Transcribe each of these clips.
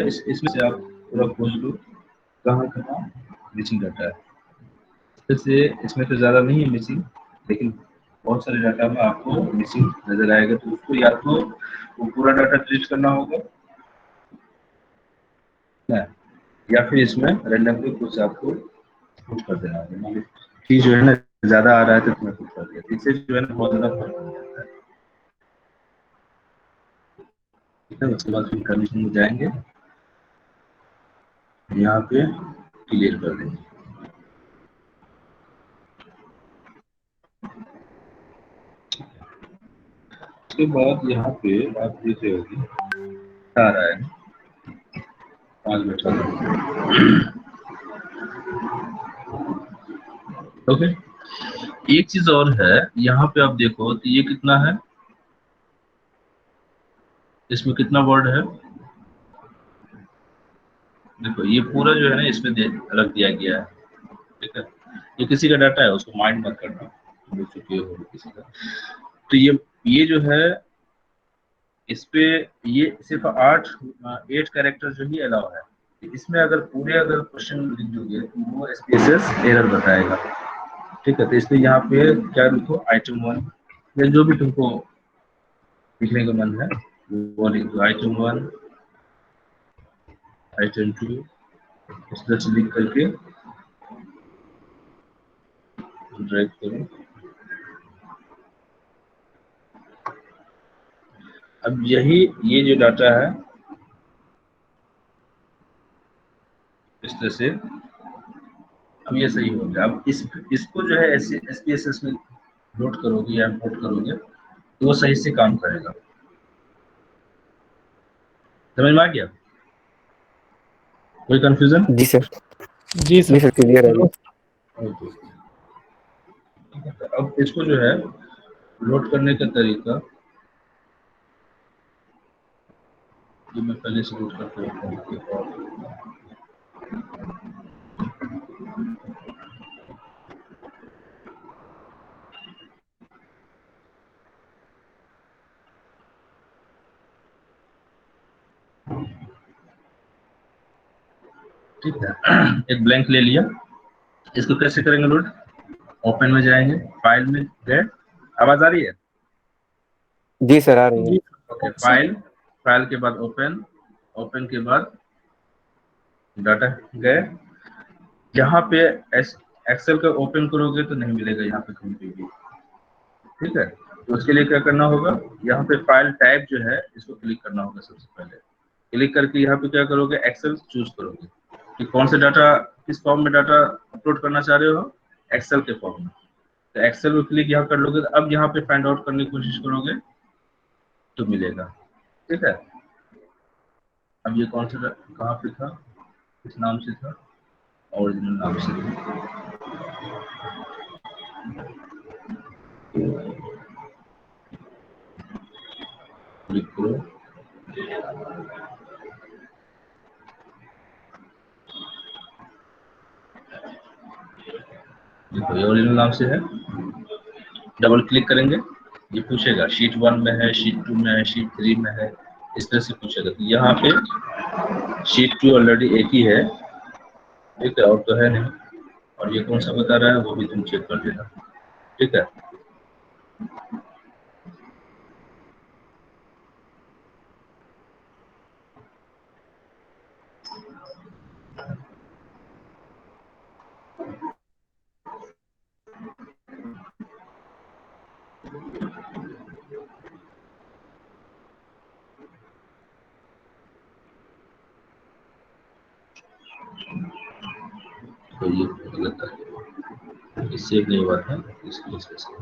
इसमें से आप पूरा खोज लो कहाँ कहाँ मिसिंग डाटा है। जैसे इसमें तो ज़्यादा नहीं है मिसिंग, लेकिन बहुत सारे डाटा में आपको मिसिंग नजर आएगा, तो उसको या तो वो पूरा डाटा डिलीट करना होगा या फिर इसमें रैंडमली कुछ आपको पुट कर देना होगा। चीज जो है ना ज्यादा आ रहा है तो तुम्हें पुट कर दिया, इससे जो है ना बहुत ज्यादा फर्क पड़ जाता है। ठीक है, उसके बाद फिर कंडीशन में जाएंगे, यहाँ पे क्लियर कर देंगे। उसके बाद यहाँ पे आप देख रहे होगी आ रहा है 5 बैठा ओके। एक चीज और है, यहाँ पे आप देखो तो ये कितना है, इसमें कितना वर्ड है, देखो ये पूरा जो है ना इसमें रख दिया गया है। ठीक है, ये किसी का डाटा है, उसको माइंड मत करना, देख चुके हो किसी का। तो ये जो है इस पे ये सिर्फ 8 कैरेक्टर जो ही अलाउ है। इसमें अगर पूरे अगर क्वेश्चन लिख दोगे तो वो एसपीएसएस एरर बताएगा। ठीक है, तो इसलिए यहाँ पे क्या लिखो, आइटम 1 या जो भी तुमको लिखने का मन है वो लिख दो, आइटम 1 आइटम 2 इस तरह से लिख करके ड्रैग करो। अब यही ये जो डाटा है इस तरह से अब ये सही हो गया। अब इसको जो है एसपीएसएस में लोड करोगे या इंपोर्ट करोगे तो वो सही से काम करेगा। समझ में आ गया, कोई कंफ्यूजन? जी सर। जी जी सर। सर, क्लियर है। ओके, अब इसको जो है लोड करने का तरीका जो मैं पहले से लोड करके रखा हूँ। ठीक है, एक ब्लैंक ले लिया, इसको कैसे करेंगे लोड? ओपन में जाएंगे, फाइल में गए, आवाज आ रही है? जी सर, आ रही है। ओके, फाइल के बाद ओपन, ओपन के बाद डाटा गए, यहाँ पे एक्सेल का ओपन करोगे तो नहीं मिलेगा यहाँ पे कहीं पे भी। ठीक है, तो उसके लिए क्या करना होगा, यहाँ पे फाइल टाइप जो है इसको क्लिक करना होगा। सबसे पहले क्लिक करके यहाँ पे क्या करोगे, एक्सेल चूज करोगे कि कौन से डाटा, किस फॉर्म में डाटा अपलोड करना चाह रहे हो, एक्सेल के फॉर्म में। तो एक्सेल में क्लिक यहाँ कर लोगे, तो अब यहाँ पे फाइंड आउट करने की कोशिश करोगे तो मिलेगा। ठीक है, अब ये कौन सा कहाँ पे था, किस नाम से था, ओरिजिनल नाम से था। क्लिक करो, देखो ये ओरिजिनल नाम से है। डबल क्लिक करेंगे, ये पूछेगा शीट 1 में है, शीट 2 में है, शीट 3 में है, इस तरह से पूछेगा। तो यहाँ पे शीट 2 ऑलरेडी एक ही है, ठीक है, और तो है नहीं, और ये कौन सा बता रहा है वो भी तुम चेक कर लेना। ठीक है, तो ये गलत है, ये सेव नहीं हुआ था, इसकी वजह से।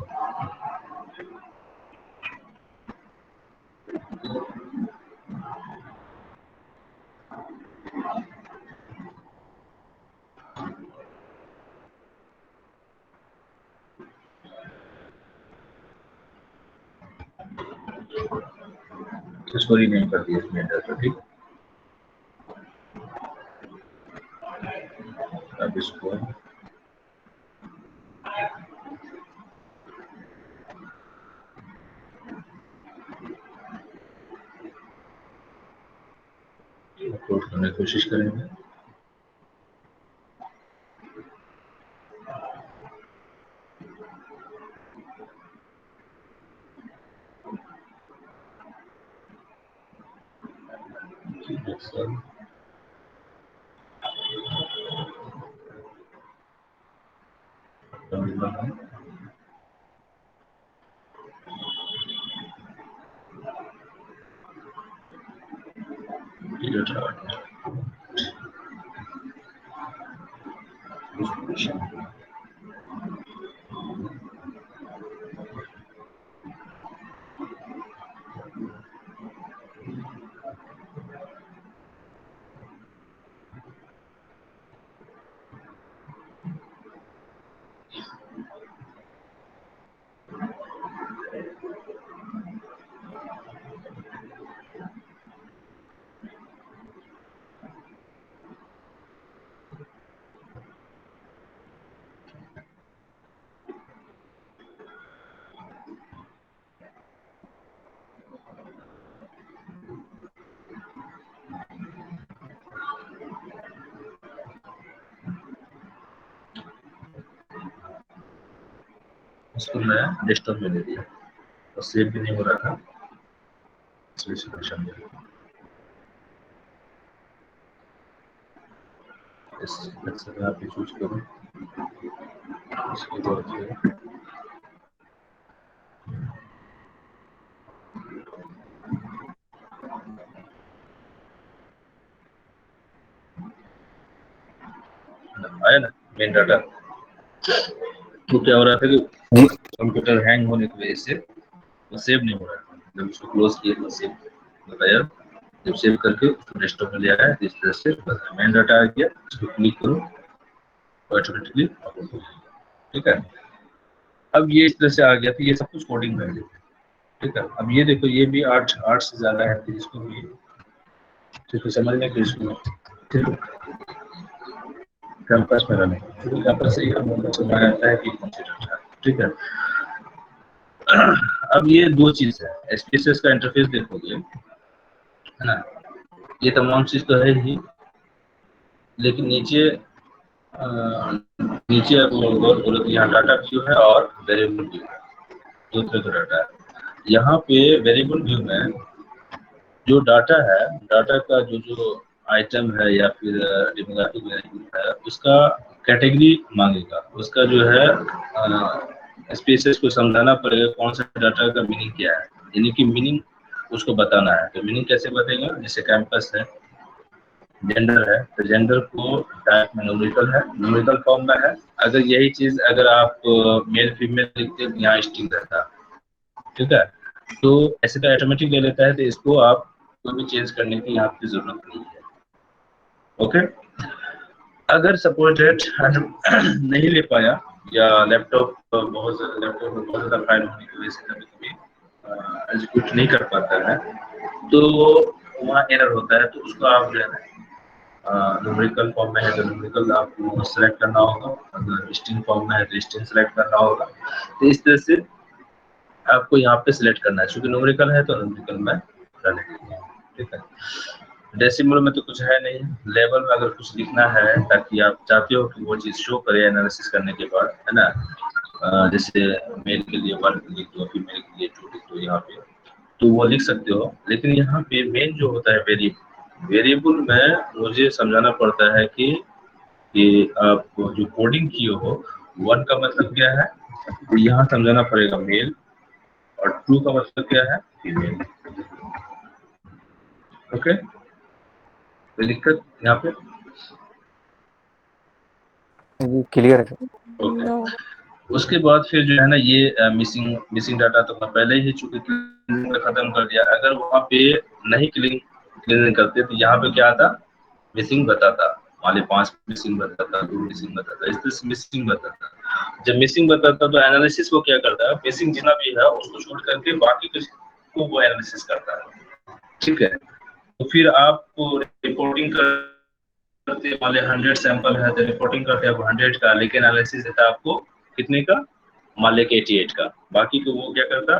इसको रीनेम कर दिया इसमें डाटा। ठीक, अब इसको अपलोड करने की कोशिश करेंगे। इसको मैं डेस्कटॉप में ले लिया और सेव भी नहीं हो रहा था, इसलिए सिलेक्शन में इस एक्सेल आप चूज करो। इसके बाद फिर आया ना मेन डाटा। तो क्या हो रहा था कि जी कंप्यूटर हैंग होने की वजह से वो सेव नहीं हो रहा था। जब उसको क्लोज किया तो सेव बताया, जब सेव करके उसको डेस्कटॉप में ले आया इस तरह से मेन डाटा आ गया। इसको क्लिक करो ऑटोमेटिकली अपलोड हो जाएगा। ठीक है, अब ये इस तरह से आ गया तो ये सब कुछ कोडिंग कर देते हैं। ठीक है, अब ये देखो ये भी 8 से ज्यादा है तो इसको भी ठीक है समझने की इसको ठीक है कैंपस में रने कैंपस से ये समझ आता है कि कौन सी डाटा है। ठीक है, अब ये दो चीज है, एसपीएसएस का इंटरफेस देखोगे है ना, ये तमाम चीज तो है ही, लेकिन नीचे आप गौर करो तो यहाँ डाटा व्यू है और वेरिएबल व्यू है, दो तरह का डाटा है। यहाँ पे वेरिएबल व्यू में जो डाटा है, डाटा का जो आइटम है या फिर डेमोग्राफिक वेरिएबल है, उसका कैटेगरी मांगेगा, उसका जो है स्पेसेस को समझाना पड़ेगा कौन सा डाटा का मीनिंग क्या है, यानी कि मीनिंग उसको बताना है। तो मीनिंग कैसे बताएगा, जैसे कैंपस है, जेंडर है, तो जेंडर को टाइप में न्यूमेरिकल है, न्यूमेरिकल फॉर्म में है। अगर यही चीज अगर आप मेल फीमेल लिखते हैं यहाँ स्ट्रिंग रहता है। ठीक है, तो ऐसे तो ऑटोमेटिक ले लेता है, तो इसको आप कोई भी चेंज करने की यहाँ पे जरूरत नहीं है। ओके, अगर सपोज डेट नहीं ले पाया या लैपटॉप में बहुत ज्यादा फाइल होने की वजह से कभी कभी एग्जीक्यूट नहीं कर पाता है, तो वहाँ एरर होता है, तो उसको आप जो है न्यूमेरिकल फॉर्म में है तो न्यूमेरिकल आपको सेलेक्ट करना होगा, अगर स्ट्रिंग फॉर्म में है तो स्ट्रिंग सेलेक्ट करना होगा। तो इस तरह से आपको यहाँ पे सिलेक्ट करना है, क्योंकि न्यूमेरिकल है तो न्यूमेरिकल में डालेंगे। ठीक है, डेसिमल में तो कुछ है नहीं, लेवल में अगर कुछ लिखना है ताकि आप चाहते हो कि वो चीज शो करे एनालिसिस करने के बाद, है ना, जैसे मेल के लिए 1 लिख दो, फीमेल के लिए 2 लिख दो यहाँ पे, तो वो लिख सकते हो। लेकिन यहाँ पे मेन जो होता है वेरिएबल में मुझे समझाना पड़ता है कि आप जो कोडिंग किए हो 1 का मतलब क्या है, तो यहाँ समझाना पड़ेगा मेल, और 2 का मतलब क्या है, फीमेल। ओके, कोई दिक्कत यहाँ पे? क्लियर है। ओके, उसके बाद फिर जो है ना ये मिसिंग डाटा तो मैं पहले ही चूंकि खत्म कर दिया। अगर वहाँ पे नहीं क्लीन करते तो यहाँ पे क्या आता, मिसिंग बताता, वाले 5 मिसिंग बताता, 2 मिसिंग बताता, इस तरह से मिसिंग बताता। जब मिसिंग बताता तो एनालिसिस वो क्या करता है, मिसिंग जितना भी है उसको छोड़ करके बाकी को वो एनालिसिस करता है। ठीक है, तो फिर आपको रिपोर्टिंग करते वाले 100 सैंपल है तो रिपोर्टिंग करते हैं 100 का, लेकिन एनालिसिस देता है आपको कितने का, मान लें 88 का। बाकी को वो क्या करता,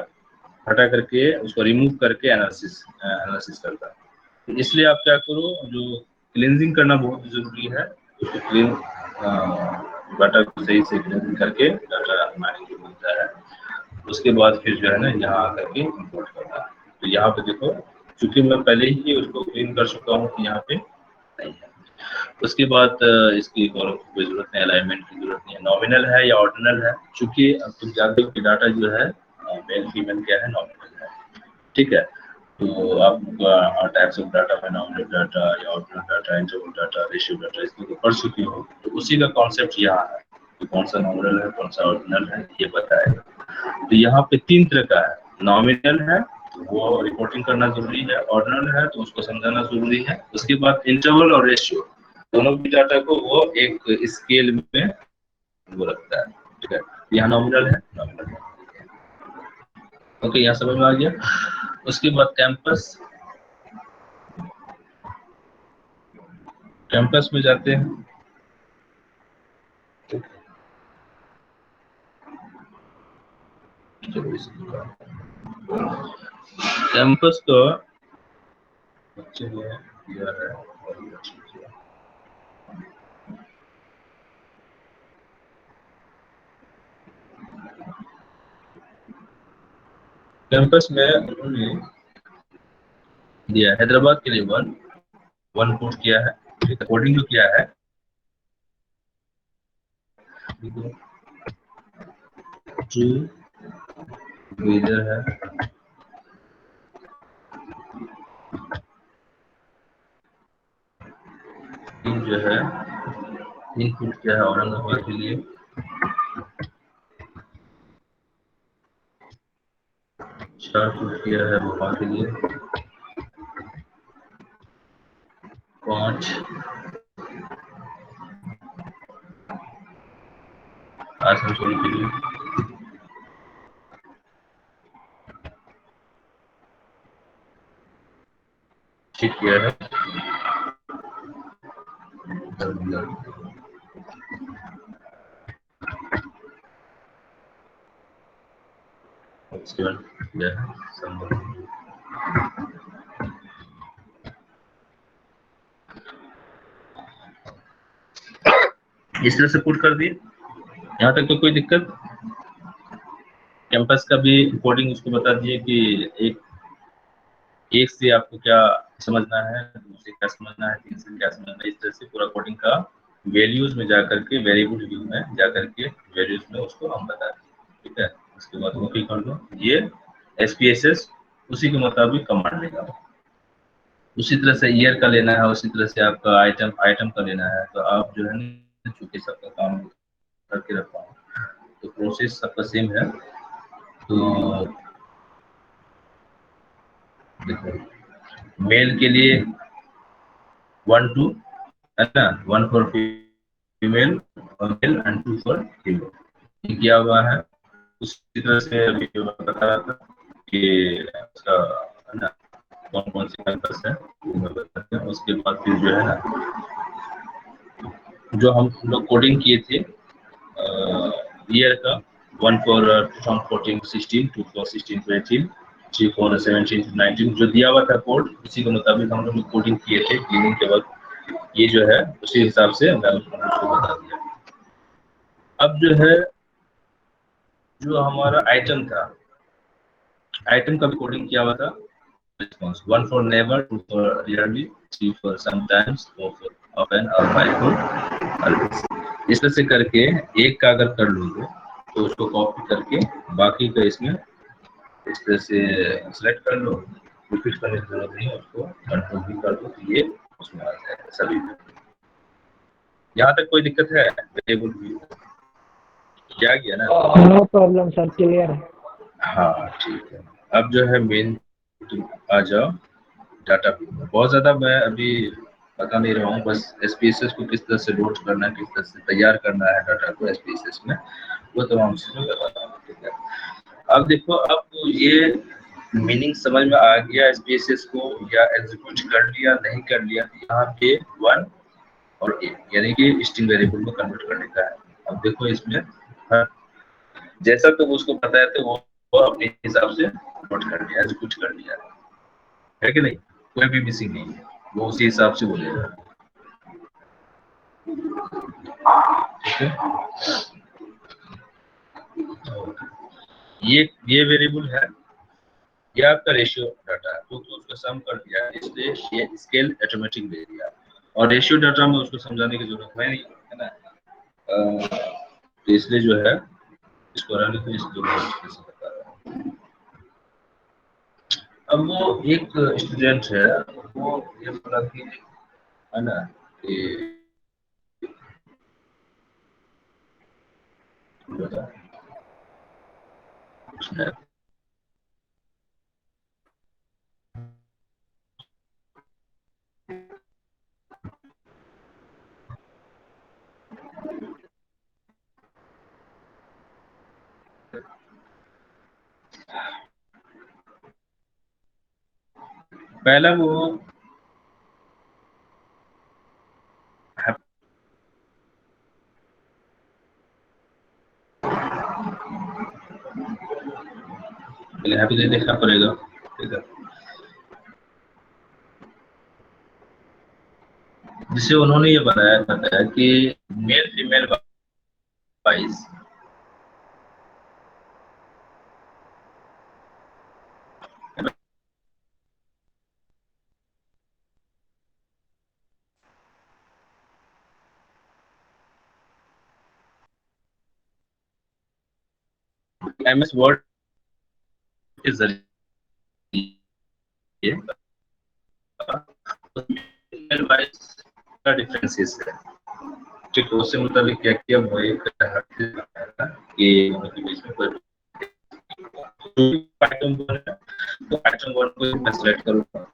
हटा करके उसको रिमूव करके एनालिसिस करता। तो इसलिए आप क्या करो, जो क्लींजिंग करना बहुत जरूरी है। उसको क्लीन डाटा को सही से क्लीन करके डाटा माइनिंग जो मिलता है, उसके बाद फिर जो है ना यहाँ आकर के इंपोर्ट करना है। तो यहाँ पे देखो, चूंकि मैं पहले ही उसको क्लीन कर चुका हूँ, तो यहाँ पे नहीं है। उसके बाद इसकी कॉलम की कोई जरूरत नहीं, अलाइनमेंट की जरूरत नहीं है। नॉमिनल है या ऑर्डिनल है, चूंकि अब तुम जानते हो कि डाटा जो है मेल फीमेल क्या है, नॉमिनल है, ठीक है। तो आपका टाइप्स ऑफ डाटा में नॉमिनल डाटा या ordinal data, interval data, ratio data, इसको तो पढ़ चुके हो। तो उसी का कॉन्सेप्ट यहाँ है कि कौन सा नॉमिनल है, कौन सा ऑर्डिनल है, ये बताएगा। तो यहाँ पे 3 तरह का है। नॉमिनल है तो वो रिपोर्टिंग करना जरूरी है, ऑर्डिनल है तो उसको समझाना जरूरी है। उसके बाद इंटरवल और रेशियो, दोनों भी डाटा को वो एक स्केल में वो रखता है, ठीक है। यहाँ नॉमिनल है, नॉमिनल है। ओके, यहाँ समझ में आ गया। उसके बाद कैंपस, कैंपस में जाते हैं। चलो कैंपस का चलिए यह है, और ये चीज़ है। कैंपस में उन्होंने दिया हैदराबाद के लिए वन कोड किया है, कोडिंग जो किया है ट्रू वेदर है, जो है इनपुट किया है औरंगाबाद के लिए, 4 फुट किया है भोपाल के लिए, 5 आसनसोल के लिए, 6 किया है दरभंगा। उसके बाद किया है संबल। इस तरह से पुट कर दिए। यहाँ तक तो कोई दिक्कत। कैंपस का भी कोडिंग उसको बता दिए कि एक से आपको क्या समझना है, दूसरे क्या समझना है, तीन से क्या समझना है। इस तरह से पूरा कोडिंग का वैल्यूज में जाकर के, वेरिएबल व्यू में जाकर के वैल्यूज में उसको हम बता दें, ठीक है। उसके बाद वो कर दो, ये SPSS उसी के मुताबिक कमांड लेगा। उसी तरह से ईयर का लेना है, उसी तरह से आपका आइटम का लेना है। तो आप जो है ना, चूंकि सबका काम करके रखा हूँ, तो प्रोसेस सबका सेम है। तो देखो, मेल के लिए 1 2 है ना, 1 फॉर फीमेल और मेल एंड 2 फॉर फीमेल, किया हुआ है। उसी तरह से अभी बता रहा था कि उसका है ना कौन कौन सी कैंपस है वो मैं बताते हैं। उसके बाद फिर जो है ना, जो हम लोग कोडिंग किए थे ईयर का, 1 फॉर 2014-16, 2 फॉर 16-18, 3 फॉर 17-19, जो दिया हुआ था कोड, उसी के मुताबिक हम लोग कोडिंग किए थे। क्लीनिंग के बाद ये जो है उसी हिसाब से मैं उसको बता दिया। अब जो है, जो हमारा आइटम था, आइटम का भी कोडिंग किया हुआ था। Response 1 for never, 2 for rarely, 3 for sometimes, 4 for often और 5 फॉर ऑलवेज। इस तरह से करके एक का अगर कर लोगे तो उसको कॉपी करके बाकी का इसमें इस तरह से सेलेक्ट कर लो। रिपीट करने की जरूरत नहीं है, उसको कंट्रोल भी कर दो तो ये उसमें आ जाएगा सभी में। यहाँ तक कोई दिक्कत है? वेरिएबल भी क्या गया ना? नो प्रॉब्लम सर, क्लियर है। हाँ ठीक है। अब जो है मेन आ जाओ डाटा। बहुत ज्यादा मैं अभी बता नहीं रहा हूँ, बस SPSS को किस तरह से लोड करना है, किस तरह से तैयार करना है डाटा को SPSS में, वो तमाम चीजें बता रहा हूँ, ठीक है। अब देखो, अब ये मीनिंग समझ में आ गया SPSS को, या एग्जीक्यूट कर लिया नहीं कर लिया। यहाँ पे 1 और 8 यानी कि स्ट्रिंग वेरिएबल में कन्वर्ट करने का है। अब देखो इसमें जैसा तुम उसको बताया तो वो अपने हिसाब से नोट कर लिया, एग्जीक्यूट कर लिया, है कि नहीं? कोई भी मिसिंग नहीं है, वो उसी हिसाब से बोलेगा। ठीक है, ये वेरिएबल है, ये आपका रेशियो डाटा है, तो उसको सम कर दिया, इसलिए ये स्केल ऑटोमेटिक दे दिया। और रेशियो डाटा में उसको समझाने की जरूरत है नहीं, है ना। तो इसलिए जो है इसको रन को इसको कैसे बता रहा है। अब वो एक स्टूडेंट है, वो ये बोला कि है ना कि उसने पहला वो पहले हैप्पी देखना पड़ेगा, ठीक है, जिसे उन्होंने ये बताया कि male female wise MS word के जरिए फीमेल वाइज का डिफरेंसेस है, ठीक है, उससे मुताबिक क्या किया वो एक कि उनके बीच में कोई आइटम वन है, तो आइटम वन को मैं सेलेक्ट करूंगा,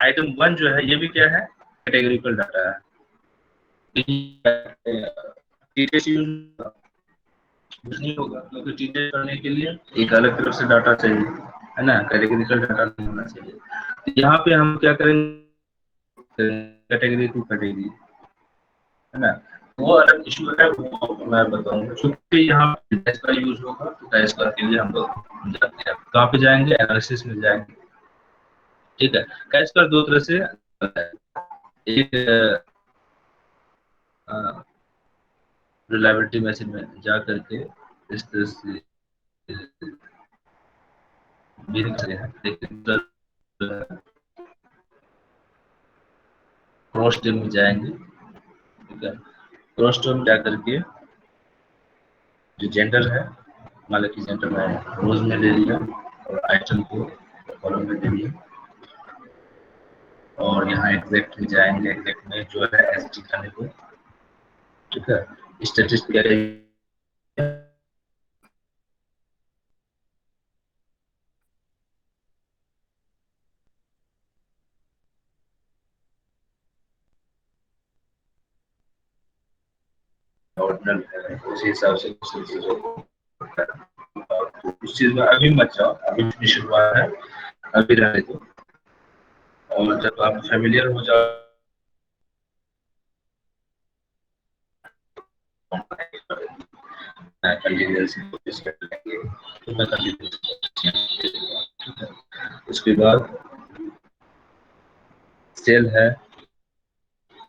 आइटम वन जो है ये भी क्या है, कैटेगरिकल डाटा है, टीटेस यूज नहीं होगा, क्योंकि टीटेस करने के लिए एक अलग तरफ से डाटा चाहिए, है ना, कैटेगरिकल डाटा नहीं होना चाहिए। यहाँ पे हम क्या करेंगे, कैटेगरी टू कैटेगरी, है ना, वो अलग इशू है, वो मैं बताऊंगा। क्योंकि यहाँ डैश का यूज होगा, तो डैश का के लिए हम लोग जाते हैं, कहाँ पे जाएंगे, एनालिसिस में जाएंगे, ठीक है। कैश कर दो तरह से है, एक रिलायबिलिटी मैसेज में जा करके इस तरह से भी दिखते हैं, लेकिन क्रॉस टेब में जाएंगे, ठीक है, क्रॉस टेब में जा करके जो जेंडर है, मान लो कि जेंडर में रोज में ले लिया और आइटम को कॉलम में ले लिया, और यहाँ एग्जैक्ट में जाएंगे, एग्जैक्ट में जो है एस दिखाने को, ठीक है, स्टैटिस्टिक ऑर्डिनल है, उसी हिसाब से उस चीज में अभी मत जाओ, अभी शुरुआत है, अभी रहने दो, और जब आप फेमिलियर हो जाओ उसके बाद सेल है,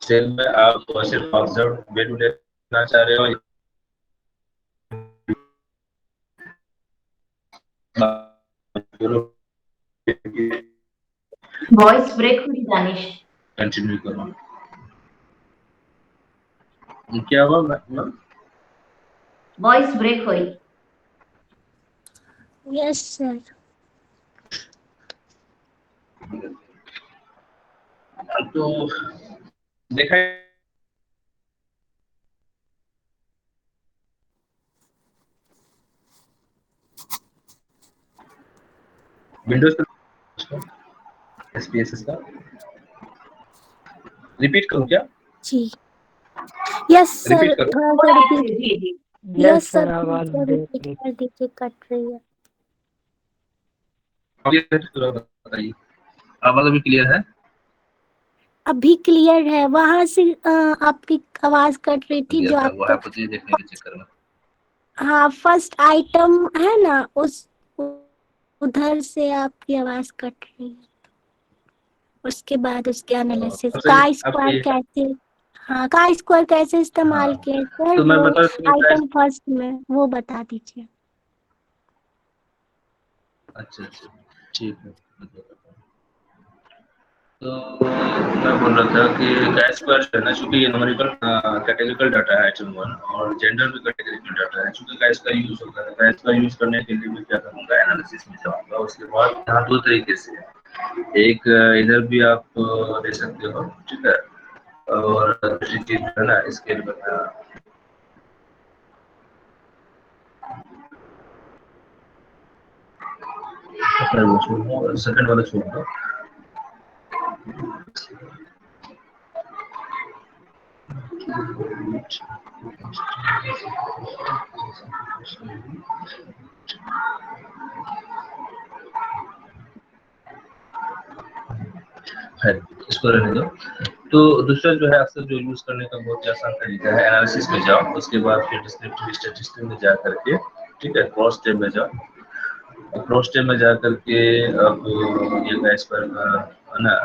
सेल में आप सिर्फ ऑब्जर्व वैल्यू लेना चाह रहे हो, वॉइस ब्रेक हुई दानिश, कंटिन्यू करो। क्या हुआ मतलब, वॉइस ब्रेक हुई। Yes sir. तो देखा विंडोज एसपीएस का रिपीट करूं क्या, जी यस सर, रिपीट करो। थोड़ा सा रिपीट। यस सर सर, आवाज थोड़ा ब्रेक रिपीट रही। कर दीजिए, कट रही है। अब ये थोड़ा बताइए, आवाज अभी क्लियर है? अभी क्लियर है, वहां से आपकी आवाज कट रही थी दिया जो था आप वो है कुछ देखने के चक्कर में। हाँ फर्स्ट आइटम है ना, उस उधर से आपकी आवाज कट रही है। उसके बाद उसके एनालिसिस सबसे का अब स्क्वायर ये कैसे, हाँ का स्क्वायर कैसे इस्तेमाल हाँ, किया सर, तो मैं वो बता दूं कि आइटम फर्स्ट में वो बता दीजिए। अच्छा अच्छा ठीक है। तो मैं बोल रहा था कि कैश स्क्वायर है ना, चूंकि ये न्यूमेरिकल कैटेगरिकल डाटा है एच वन और जेंडर भी कैटेगरिकल डाटा है, चूंकि कैश का यूज होता है, कैश का यूज करने के लिए मैं क्या करूँगा, एनालिसिस में जाऊँगा। उसके बाद यहाँ दो तरीके से है। एक इधर भी आप दे सकते हो, ठीक है, और दूसरी चीज है ना स्केल बता वो छोड़, सेकंड वाला छोड़ दो। है इसको रहने दो। तो दूसरा जो है अक्सर जो यूज करने का बहुत आसान तरीका है, एनालिसिस में जाओ, उसके बाद फिर डिस्क्रिप्टिव स्टैटिस्टिक्स में जा करके, ठीक है, क्रॉस टेब में जाओ। क्रॉस टेब में जा करके अब ये गैस पर है ना,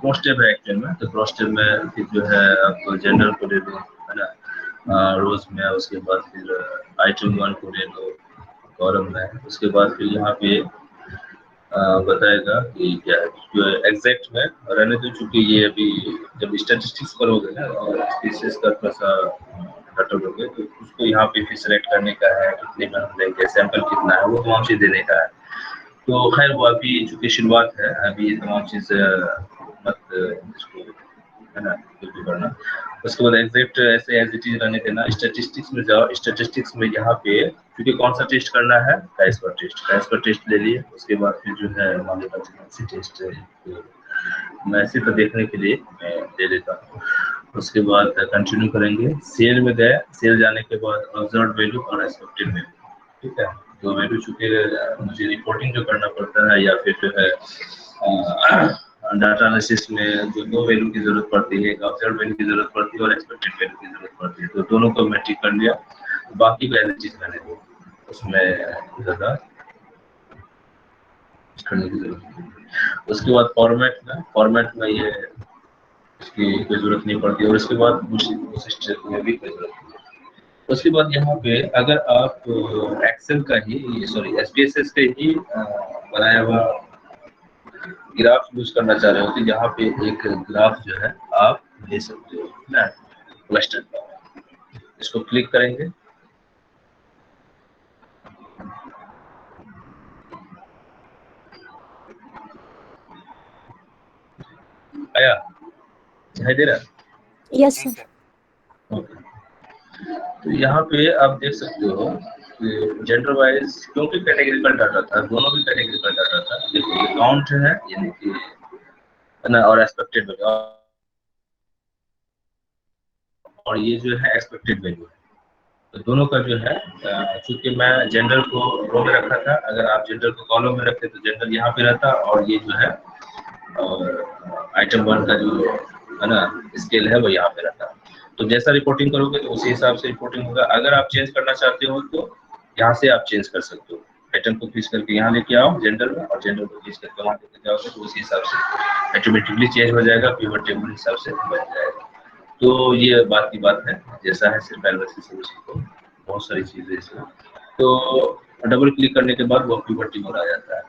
क्रॉस टेब है एक्चुअल में, तो क्रॉस टेब में फिर जो है आप जेंडर को ले लो, है ना, रोज में, उसके बाद फिर आइटम वन को ले लो कॉलम में, उसके बाद फिर यहाँ पे बताएगा कि क्या है जो एग्जैक्ट में रहने दो, चूंकि ये अभी जब स्टैटिस्टिक्स करोगे ना और स्पीसीज का थोड़ा सा डाटा लोगे, तो उसको यहाँ पे फिर सेलेक्ट करने का है, कितने में लेंगे, सैंपल कितना है, वो तमाम चीज देने का है। तो खैर वो अभी चूंकि शुरुआत है, अभी ये तमाम चीज मत इसको, है ना, कुछ भी करना। उसके बाद एग्जैक्ट ऐसे एज इट इज रहने देना। स्टैटिस्टिक्स में जाओ, स्टैटिस्टिक्स में यहाँ पे क्योंकि कौन सा टेस्ट करना है, काइस पर टेस्ट ले लिए। उसके बाद फिर जो है मान लो टेस्ट मैं सिर्फ देखने के लिए मैं दे देता हूँ। उसके बाद कंटिन्यू करेंगे, सेल में गए, सेल जाने के बाद ऑब्जर्व वैल्यू और एक्सपेक्टेड वैल्यू, ठीक है। तो वैल्यू चूंकि मुझे रिपोर्टिंग जो करना पड़ता है या फिर जो है डाटा एनालिसिस में जो दो वैल्यू की जरूरत पड़ती है, एक ऑब्जर्व वैल्यू की जरूरत पड़ती है और एक्सपेक्टेड वैल्यू की जरूरत पड़ती है, तो दोनों को मैं टिक कर लिया। बाकी का एनालिसिस करने दो, उसमें ज्यादा करने की जरूरत नहीं। उसके बाद फॉर्मेट में ये इसकी कोई जरूरत नहीं पड़ती और उसके बाद उस स्टेप में भी कोई जरूरत नहीं। उसके बाद यहाँ पे अगर आप एक्सेल का ही, सॉरी एसपीएसएस का ही बनाया हुआ ग्राफ यूज करना चाह रहे हो, तो यहाँ पे एक ग्राफ जो है आप ले सकते हो ना, क्लस्टर का, इसको क्लिक करेंगे। आया, दिखाई दे रहा है? Yes sir. ओके। तो यहाँ पे आप देख सकते हो कि जेंडर वाइज, क्योंकि कैटेगरिकल डाटा था, दोनों भी कैटेगरिकल डाटा था। देखो ये काउंट है, यानी कि है ना, और एक्सपेक्टेड वैल्यू, और ये जो है एक्सपेक्टेड वैल्यू है। तो दोनों का जो है चूंकि मैं जेंडर को रो में रखा था, अगर आप जेंडर को कॉलम में रखते तो जेंडर यहाँ पे रहता, और ये जो है और आइटम वन का जो है ना स्केल है वो यहाँ पे रहता। तो जैसा रिपोर्टिंग करोगे तो उसी हिसाब से रिपोर्टिंग होगा। अगर आप चेंज करना चाहते हो तो यहाँ से आप चेंज कर सकते हो, आइटम को खींच करके यहाँ लेके आओ जेंडर में, और जेंडर को खींच करके वहाँ लेके जाओगे, तो उसी हिसाब से ऑटोमेटिकली चेंज हो जाएगा, पिवट टेबल हिसाब से बन जाएगा। तो ये बात की बात है, जैसा है सिर्फ एनालिसिस से को बहुत सारी चीजें इसमें। तो डबल क्लिक करने के बाद वो पिवट टेबल आ जाता है,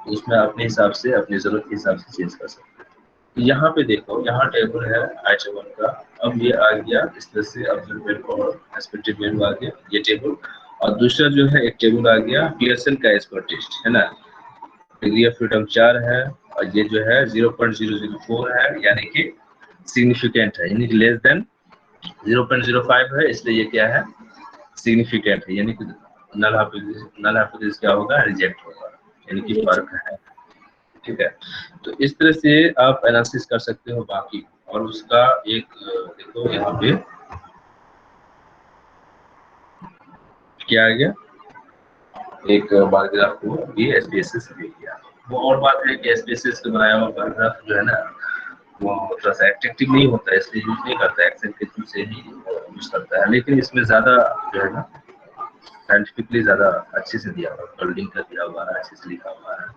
तो उसमें अपने हिसाब से, अपनी जरूरत के हिसाब से चेंज कर सकते हैं। यहाँ पे देखो, यहाँ टेबल है आइटम वन का, अब ये आ गया इस तरह से, ऑब्जर्व वैल्यू और एक्सपेक्टेड वैल्यू आ गया ये टेबल। और दूसरा जो है एक टेबल आ गया पियर्सन का एस्पर टेस्ट, है ना, डिग्री ऑफ फ्रीडम 4 है, और ये जो है 0.004 है, यानी कि सिग्निफिकेंट है, यानी कि लेस देन 0.05 है, इसलिए ये क्या है, सिग्निफिकेंट है, यानी कि नल हाइपोथेसिस क्या होगा, रिजेक्ट होगा, यानी कि फर्क है, ठीक है। तो इस तरह से आप एनालिसिस कर सकते हो बाकी। और उसका एक देखो यहाँ पे क्या आ गया, एक बार ग्राफ को भी एसपीएसएस से भी किया। वो और बात है कि एसपीएसएस का बनाया हुआ बार ग्राफ जो है ना, वो थोड़ा सा एट्रैक्टिव नहीं होता है, इसलिए यूज नहीं करता है, एक्सेल के थ्रू से ही यूज करता है। लेकिन इसमें ज्यादा जो है ना साइंटिफिकली ज्यादा अच्छे से दिया हुआ है, फोल्डिंग कर दिया हुआ है, अच्छे से लिखा हुआ है।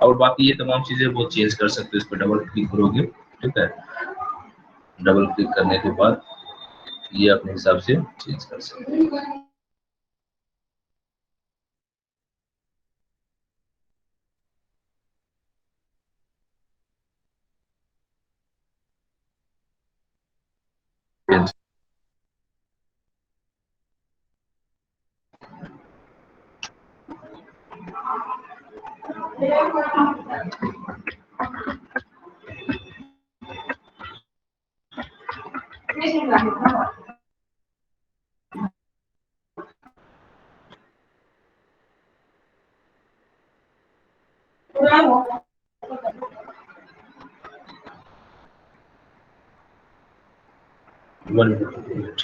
और बाकी ये तमाम चीजें वो चेंज कर सकते हो, इस पर डबल क्लिक करोगे, ठीक है, डबल क्लिक करने के बाद ये अपने हिसाब से चेंज कर सकते हो। One minute.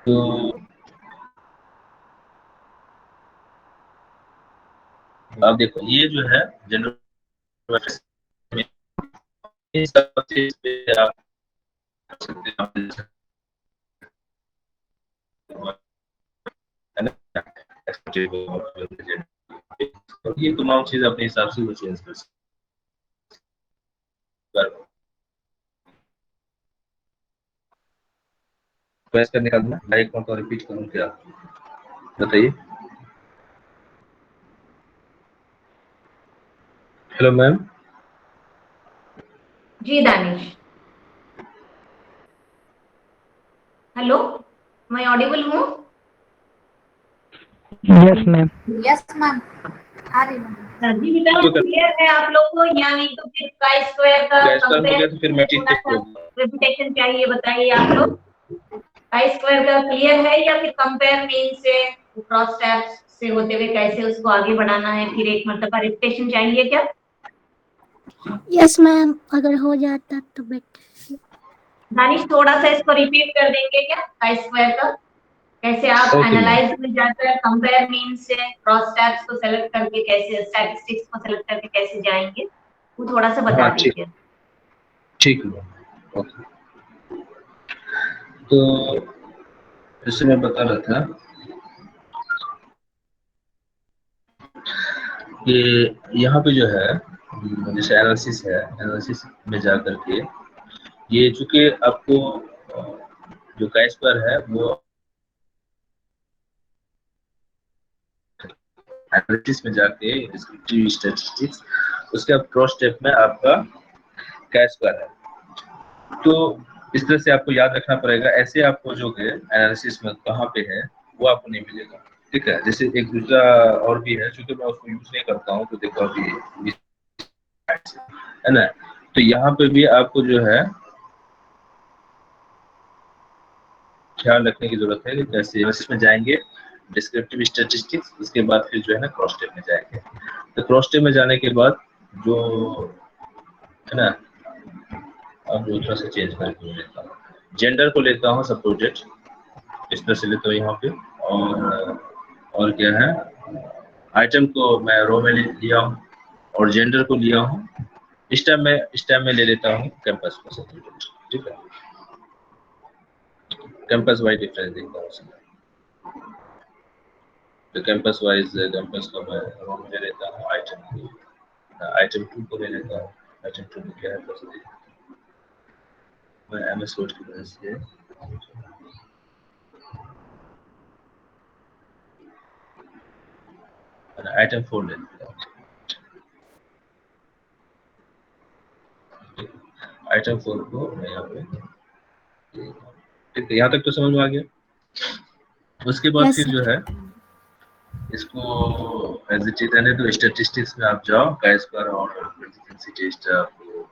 तो अब देखो ये जो है जनरल में सब चीज पे आप कर सकते हैं, है ना, ये तमाम चीज अपने हिसाब से वो चेंज कर सकते हैं। प्रयास करने का लाइक को रिपीट करूं क्या, बताइए। Hello ma'am. जी दानिश, हेलो, मैं ऑडिबल हूँ? Yes ma'am. यस मैम, आ रही हूँ। जी बेटा, क्लियर है आप लोग को या नहीं? तो फिर काई स्क्वायर का कंपेयर तो फिर मैट्रिक्स रिपीटेशन चाहिए, बताइए आप लोग। काई स्क्वायर का क्लियर है या फिर कंपेयर मीन से क्रॉस स्टेप्स से होते हुए कैसे उसको आगे बढ़ाना है, फिर एक मतलब रिपीटेशन चाहिए क्या? यस मैम, अगर हो जाता तो बेटर। दानिश थोड़ा सा इसको रिपीट कर देंगे क्या, काई स्क्वायर का कैसे आप एनालाइज में जाकर कंपेयर मीन से क्रॉस स्टेप्स को सेलेक्ट करके कैसे स्टैटिस्टिक्स को सेलेक्ट करके कैसे जाएंगे, वो थोड़ा सा बता दीजिए। ठीक है, ओके। तो जैसे मैं बता रहा था कि यहाँ पे जो है जैसे एनालिसिस है, एनालिसिस में जा करके ये चूंकि आपको जो काई स्क्वायर है वो एनालिसिस में जाके डिस्क्रिप्टिव स्टैटिस्टिक्स, उसके अब क्रॉस स्टेप में आपका काई स्क्वायर है। तो इस तरह से आपको याद रखना पड़ेगा, ऐसे आप खोजोगे एनालिसिस में कहाँ पे है वो आपको नहीं मिलेगा, ठीक है। जैसे एक दूसरा और भी है, चूंकि मैं उसको यूज नहीं करता हूँ, तो देखो अभी है ना, तो यहाँ पे भी आपको जो है ख्याल रखने की जरूरत है कि कैसे एनालिसिस में जाएंगे, डिस्क्रिप्टिव स्टैटिस्टिक्स, उसके बाद फिर जो है ना क्रॉस स्टेप में जाएंगे। तो क्रॉस स्टेप में जाने के बाद जो है ना, अब दूसरा से चेंज करके लेता हूँ, जेंडर को लेता हूँ सपोर्टेड, इस तरह से लेता हूँ यहाँ पे। और क्या है, आइटम को मैं रो में लिया हूँ और जेंडर को लिया हूँ। इस टाइम में ले लेता हूँ कैंपस को सपोर्टेड, ठीक है। कैंपस वाइज डिफरेंस देखता हूँ उसमें, तो कैंपस वाइज कैंपस को मैं रो में ले लेता हूँ, आइटम 2 को ले लेता हूँ। आइटम 2 में क्या है, बस मैं एमएस वर्ड की वजह से आइटम 4 ले लेता हूँ। आइटम 4 को मैं यहाँ पे, ठीक है, यहाँ तक तो समझ में आ गया। उसके बाद यस फिर जो सर। है इसको एज इट इज रहने तो स्टैटिस्टिक्स में आप जाओ, chi स्क्वायर और फ्रीक्वेंसी टेस्ट आपको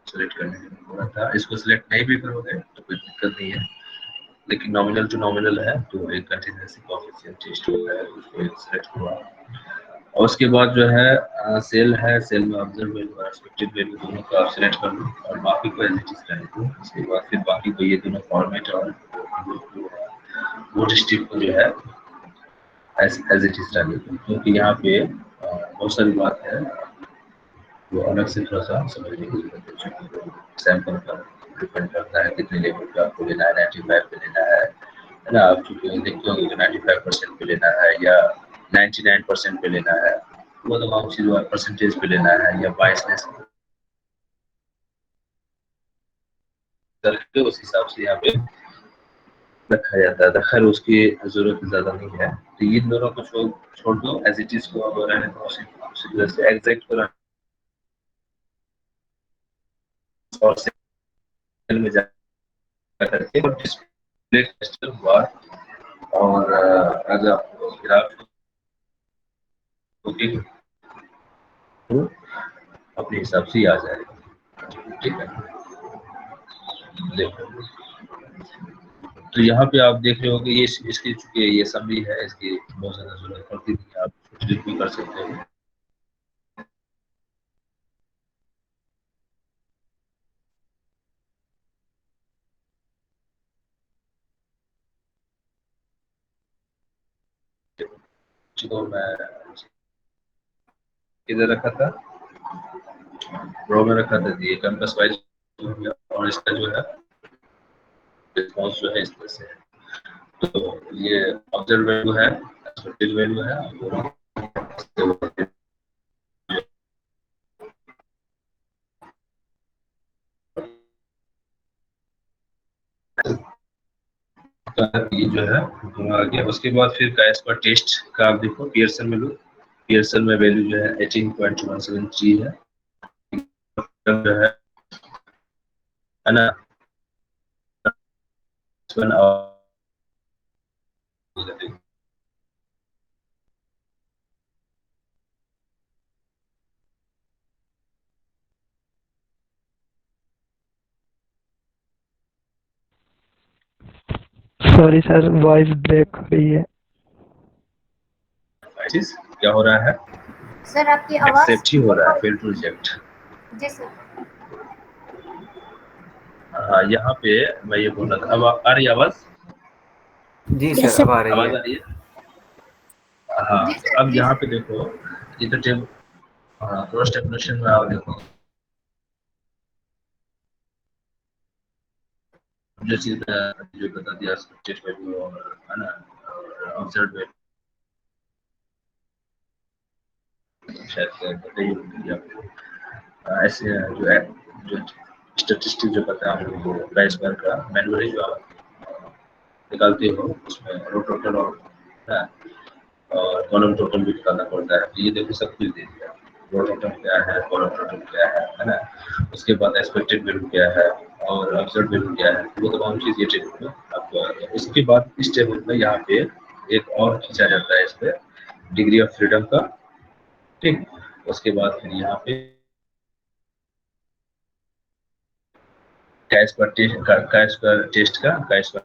सिलेक्ट करने के लिए बोला था। इसको सिलेक्ट नहीं भी करोगे तो कोई दिक्कत नहीं है, लेकिन नॉमिनल टू नॉमिनल है तो एक कंटीन्यूअस कोएफिशिएंट टेस्ट होता है, उसको एक सिलेक्ट हुआ। और उसके बाद जो है सेल है, सेल में ऑब्जर्व वैल्यू और एक्सपेक्टेड वैल्यू दोनों को आप सिलेक्ट कर लो और बाकी को एज इट इज रहने दो। उसके बाद फिर बाकी को ये दोनों फॉर्मेट और वोट स्ट्रिप को जो है एज इट इज रहने दो, क्योंकि यहाँ पे बहुत सारी बात है वो अलग से थोड़ा सा समझने की जरूरत है। सैंपल पर डिपेंड करता है कितने लेवल पे आपको लेना है, 95 पे लेना है ना, आप चूंकि देखते होंगे कि 95% पे लेना है या 99% पे लेना है, वो तमाम चीज परसेंटेज पे लेना है या बायसनेस करके उस हिसाब से यहाँ पे रखा जाता है। तो खैर उसकी जरूरत ज्यादा नहीं है, तो इन दोनों को छोड़ दो, एज इट इज को अब रहने दो, उसी तरह से एग्जैक्ट करा और सेल में जा करके और डिस्प्ले टेस्टर हुआ। और अगर आपको ग्राफ बुकिंग तो अपने हिसाब से ही आ जाएगा, ठीक है। देखो तो यहाँ पे आप देख रहे हो कि ये इसकी चूंकि ये समरी है, इसकी बहुत ज्यादा जरूरत पड़ती है, आप क्लिक भी कर सकते हो। तो मैं किधर रखा था, रो में रखा था, ये कैंपस वाइज और इसका जो है रिस्पॉन्स जो है इस तरह से है। तो ये ऑब्जर्व वैल्यू है, एक्सपेक्टेड वैल्यू है, ये जो है आ गया। उसके बाद फिर का स्क्वायर टेस्ट का आप देखो, पियर्सन में लो, पियर्सन में वैल्यू जो है 18.17 जी है ना। सॉरी सर, वॉइस ब्रेक हो रही है। क्या हो रहा है सर आपकी आवाज एक्सेप्ट ही हो रहा है, फेल टू रिजेक्ट। जी सर। हाँ यहाँ पे मैं ये बोल रहा था, अब आ रही आवाज? जी सर, अब आ रही आवाज है। आ रही है। हाँ तो अब यहाँ पे देखो, ये तो टेब क्रॉस टेबुलेशन में आप देखो जो चीज जो बता दिया, एक्सपेक्टेड वैल्यू और है ना ऑब्जर्व्ड वैल्यू, शायद बताइए होगी आपको। ऐसे जो है जो स्टैटिस्टिक जो पता है वो प्राइस पर का मैनुअली जो आप निकालते हो उसमें रो टोटल और कॉलम टोटल भी निकालना पड़ता है। तो ये देखो सब कुछ दे दिया, रो टोटल क्या है, कॉलम टोटल क्या है ना, उसके बाद एक्सपेक्टेड वैल्यू क्या है और ऑब्जर्व्ड वैल्यू क्या है, वो तमाम चीज ये टेबल में आपको आ गया। उसके बाद इस टेबल में यहाँ पे एक और खींचा जाता है इस पे डिग्री ऑफ फ्रीडम का, ठीक। उसके बाद फिर यहाँ पे कैश पर टेस्ट का कैश पर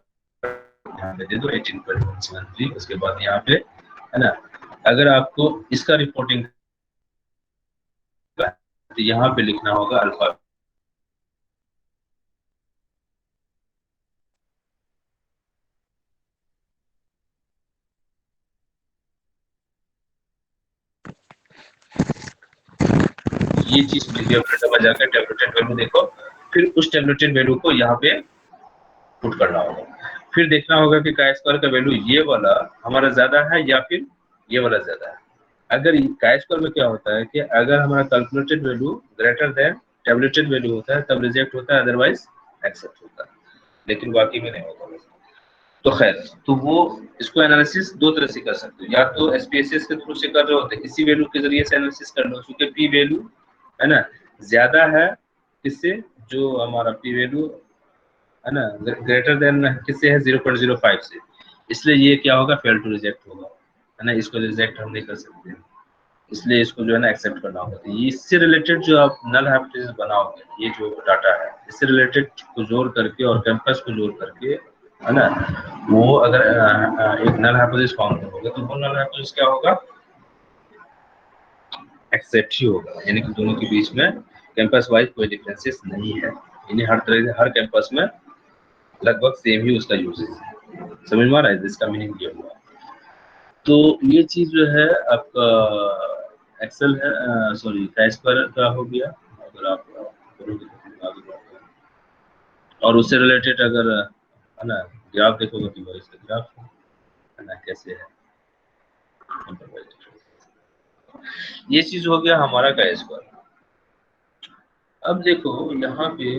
यहाँ पे दे दो 18.73। उसके बाद यहाँ पे है ना, अगर आपको इसका रिपोर्टिंग तो यहाँ पे लिखना होगा अल्फा। ये चीज में जाकर टेबलेटेड वैल्यू देखो, फिर उस टेबलेटेड वैल्यू को यहाँ पे पुट करना होगा। फिर देखना होगा कि chi स्क्वायर का वैल्यू ये वाला हमारा ज्यादा है या फिर ये वाला ज्यादा है। अगर chi स्क्वायर में क्या होता है कि अगर हमारा calculated value greater than tabulated value होता है तब रिजेक्ट होता है, अदरवाइज एक्सेप्ट होता है, लेकिन बाकी में नहीं होता। तो खैर, तो वो इसको एनालिसिस दो तरह से कर सकते हो, या तो एसपीएसएस के थ्रू से कर रहे होते, इसी वैल्यू के जरिए से एनालिसिस कर लो, क्योंकि पी वैल्यू है ना ज्यादा है किससे, जो हमारा पी वैल्यू है ना ग्रेटर देन किससे है 0.05 से, इसलिए ये क्या होगा फेल टू रिजेक्ट होगा, है ना, इसको रिजेक्ट हम नहीं कर सकते, इसलिए इसको जो है ना एक्सेप्ट करना होगा। तो इससे रिलेटेड जो आप नल हाइपोथेसिस बनाओगे, ये जो डाटा है इससे रिलेटेड को जोड़ करके और कैंपस को जोड़ करके, है ना, वो अगर एक नल हाइपोथेसिस फॉर्म करोगे तो वो नल हाइपोथेसिस क्या होगा, एक्सेप्ट ही होगा, यानी कि दोनों के बीच में कैंपस वाइज कोई डिफरेंसेस नहीं है, यानी हर तरह से हर कैंपस में लगभग सेम ही उसका यूजेज है। समझ में आ रहा है इसका मीनिंग ये हुआ। तो ये चीज जो है आपका एक्सेल है, सॉरी कैशपर का हो गया, अगर आप करोगे तो आगे बढ़ते हैं। और उससे रिलेटेड अगर है ना ग्राफ देखोगे तो वो इसका ग्राफ है ना कैसे है। ये चीज हो गया हमारा कैशपर। अब देखो यहाँ पे,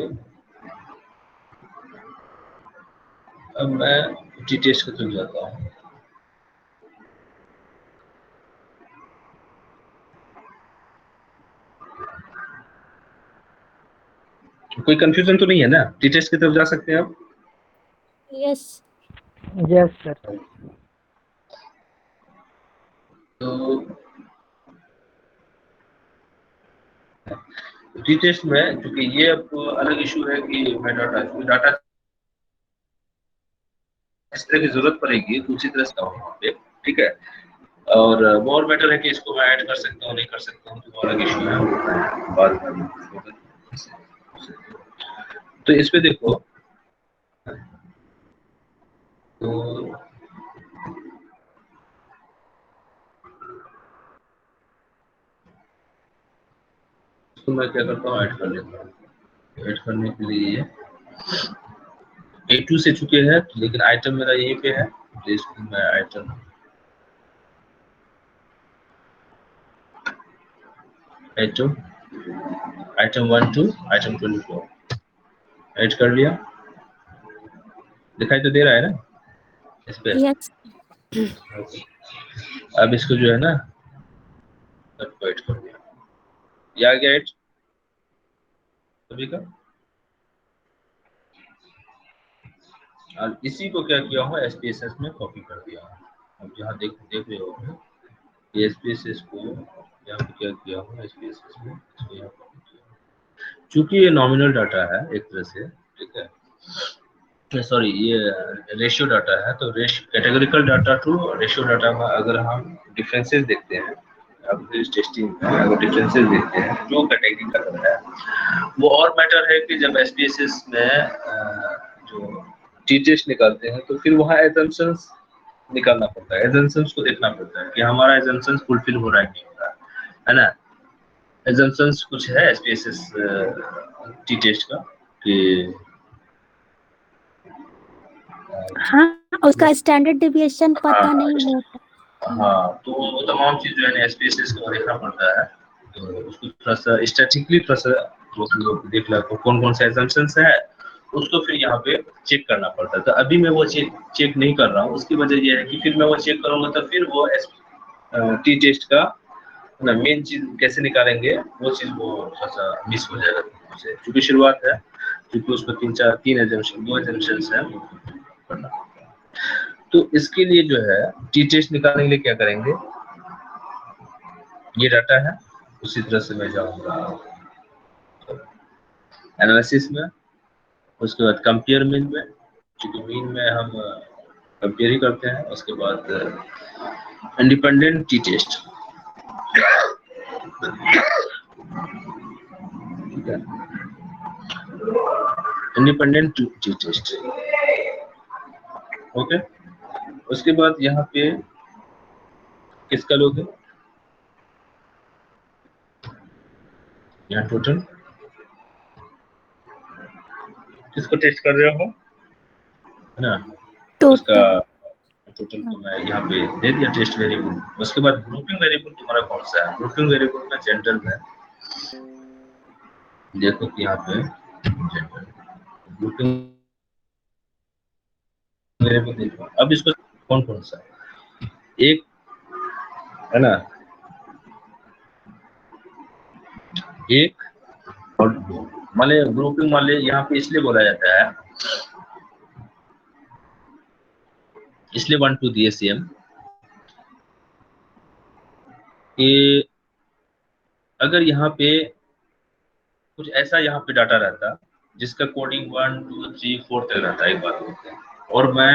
अब मैं टी टेस्ट को चल जाता हूँ। कोई कंफ्यूजन तो नहीं है ना, टी टेस्ट की तरफ जा सकते हैं आप? Yes yes sir. तो टी टेस्ट में क्योंकि ये अब अलग इशू है कि मैं डाटा इस तरह की जरूरत पड़ेगी तो उसी तरह से वहाँ पे, ठीक है। और मोर बेटर है कि इसको मैं ऐड कर सकता हूँ नहीं कर सकता हूँ तो अलग इशू है, बाद में। तो इस पे देखो, तो इसको मैं क्या करता हूँ, ऐड कर लेता हूँ। ऐड करने के लिए A2 से चुके हैं, लेकिन आइटम मेरा यहीं पे है, तो इसको मैं item item 1 to item 24 add कर लिया। दिखाई तो दे रहा है ना इस पे? यस अब इसको जो है ना सबको ऐड कर दिया, ये आ गया ऐड सभी का। और इसी को क्या किया हूँ SPSS में कॉपी कर दिया हूँ। अब यहाँ देख रहे हो ये SPSS को यहाँ पे क्या किया हूँ, SPSS में इसको यहाँ कॉपी किया। चूंकि ये नॉमिनल डाटा है एक तरह से, ठीक है, सॉरी ये रेशियो डाटा है, तो categorical data to ratio data में अगर हम डिफरेंसेस देखते हैं, अब टेस्टिंग में अगर डिफरेंसेस देखते हैं जो कैटेगरी का है, वो और मैटर है कि जब SPSS में जो टी टेस्ट निकालते हैं तो फिर वहाँ एजम्पशंस निकालना पड़ता है, एजम्पशंस को देखना पड़ता है कि हमारा एजम्पशंस फुलफिल हो रहा है नहीं हो रहा है ना। एजम्पशंस कुछ है SPSS टी टेस्ट का कि हाँ, उसका स्टैंडर्ड डिविएशन पता नहीं होता। हाँ, तो वो तमाम चीज जो है ना SPSS को देखना पड़ता है, तो उसको थोड़ा सा स्टैटिकली थोड़ा सा देख ला कौन कौन से एजम्पशंस है, उसको फिर यहाँ पे चेक करना पड़ता है। तो अभी मैं वो चेक नहीं कर रहा हूँ, उसकी वजह ये है कि फिर मैं वो चेक करूंगा तो फिर वो टी टेस्ट का ना मेन चीज कैसे निकालेंगे वो चीज वो थोड़ा सा मिस हो जाएगा मुझसे, क्योंकि शुरुआत है, क्योंकि उसको तीन एजम्पशन दो एजम्पशंस है करना। तो इसके लिए जो है टी टेस्ट निकालने के लिए क्या करेंगे, ये डाटा है उसी तरह से मैं जाऊंगा एनालिसिस में, उसके बाद कंपेयर मीन में, क्योंकि मीन में हम कंपेयर ही करते हैं, उसके बाद इंडिपेंडेंट टी टेस्ट, ठीक है, इंडिपेंडेंट टी टेस्ट, ओके। उसके बाद यहाँ पे किसका लोगे, यहाँ टोटल किसको टेस्ट कर रहे हो, है ना, उसका टोटल को मैं यहाँ पे दे दिया टेस्ट वेरिएबल। उसके बाद ग्रुपिंग वेरिएबल तुम्हारा कौन सा है, ग्रुपिंग वेरिएबल में जेंडर में देखो कि यहाँ पे जेंडर ग्रुपिंग वेरिएबल देखो। अब इसको कौन कौन सा एक है ना, एक और दो, मान लिया ग्रुपिंग, मान लिया यहाँ पे इसलिए बोला जाता है, इसलिए 1 to दिए सेम, कि अगर यहाँ पे कुछ ऐसा यहाँ पे डाटा रहता जिसका कोडिंग 1 2 3 4 तक रहता है, एक बात होता है, और मैं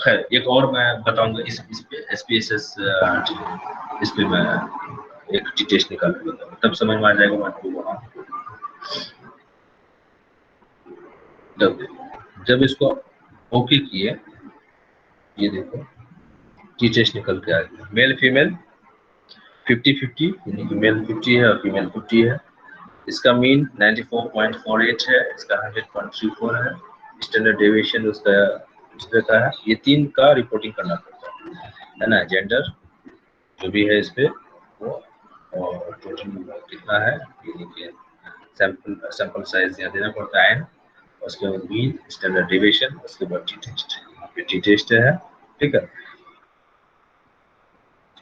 खैर एक और मैं बताऊंगा इस पे SPSS इस पे मैं एक टेस्ट निकाल के बताऊंगा, तब समझ में आ जाएगा मैं आपको वहाँ। जब इसको ओके किए, ये देखो टेस्ट निकल के आ गया, मेल फीमेल 50-50, यानी कि मेल 50 है और फीमेल 50 है। इसका मीन 94.48 है, इसका 100.34 है, स्टैंडर्ड डेविएशन उसका इस तरह का है। ये 3 का रिपोर्टिंग करना पड़ता है ना, जेंडर जो भी है इस पे वो, और टोटल कितना है, यानी कि सैंपल साइज यहाँ देना पड़ता है, उसके बाद मीन, स्टैंडर्ड डेविएशन, उसके बाद टी टेस्ट, यहाँ पे टी टेस्ट है, ठीक है।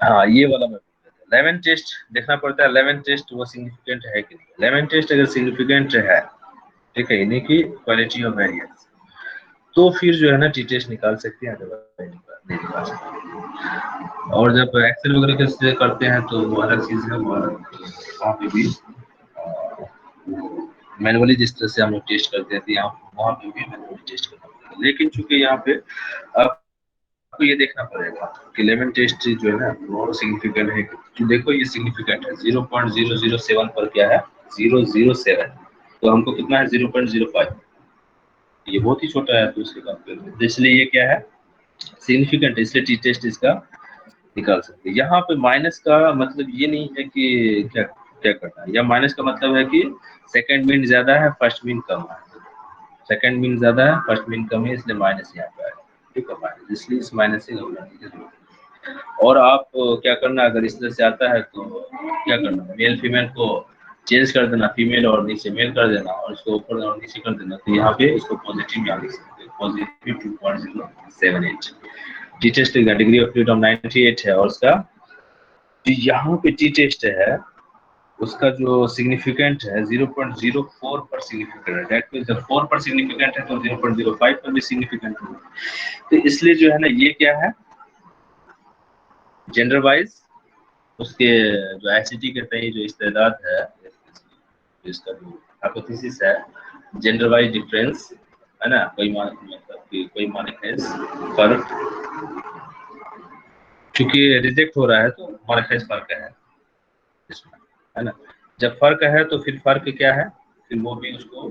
हाँ ये वाला मैं 11 टेस्ट देखना पड़ता है, 11 टेस्ट वो सिग्निफिकेंट है कि नहीं। 11 टेस्ट अगर सिग्निफिकेंट है, ठीक है, यानी कि क्वालिटी ऑफ वेरिएंस, तो फिर जो है ना टी टेस्ट निकाल सकते हैं, अदरवाइज नहीं निकाल सकते। और जब एक्सेल वगैरह के से करते हैं तो वो अलग चीज है, वहाँ पे भी मैनुअली जिस तरह से हम लोग टेस्ट करते थे यहाँ वहाँ पे भी मैनुअली टेस्ट करना पड़ेगा। लेकिन चूंकि यहाँ पे आपको ये देखना पड़ेगा कि 11 टेस्ट जो है ना वो सिग्निफिकेंट है, तो देखो ये सिग्निफिकेंट है 0.007 पर, क्या है 007, तो हमको कितना है 0.05, ये बहुत ही छोटा है, तो उसके कंपेयर, इसलिए ये क्या है सिग्निफिकेंट, इसलिए टी टेस्ट इसका निकाल सकते हैं। यहाँ पे माइनस का मतलब ये नहीं है कि क्या क्या करना है, या माइनस का मतलब है कि सेकंड मीन ज्यादा है, फर्स्ट मीन कम है, सेकंड मीन ज्यादा है, फर्स्ट मीन कम है, इसलिए माइनस यहाँ पे आएगा, ठीक है, माइनस, इसलिए इस माइनस से घबराने की जरूरत है। और आप क्या करना, अगर इस तरह से आता है तो क्या करना, मेल फीमेल को चेंज कर देना, फीमेल और नीचे मेल कर देना, और इसको ऊपर और नीचे कर देना, तो यहाँ पे इसको पॉजिटिव यहाँ लिख सकते हैं, पॉजिटिव 2.078, टी टेस्ट का डिग्री ऑफ फ्रीडम 98 है, और उसका यहाँ पे टी टेस्ट है उसका जो सिग्निफिकेंट है 0.04 पर सिग्निफिकेंट है, दैट मींस जब 4 पर सिग्निफिकेंट है तो 0.05 पर भी सिग्निफिकेंट होगा। तो इसलिए जो है ना ये क्या है जेंडर वाइज उसके जो एचटी के तय जो इस्तेदाद है, इसका जो हाइपोथेसिस है जेंडर वाइज डिफरेंस है ना, कोई मतलब कि कोई मानिफेस्ट फर्क, क्योंकि रिजेक्ट हो रहा है तो मानिफेस्ट फर्क है इसमें, है ना। जब फर्क है तो फिर फर्क क्या है, फिर वो भी उसको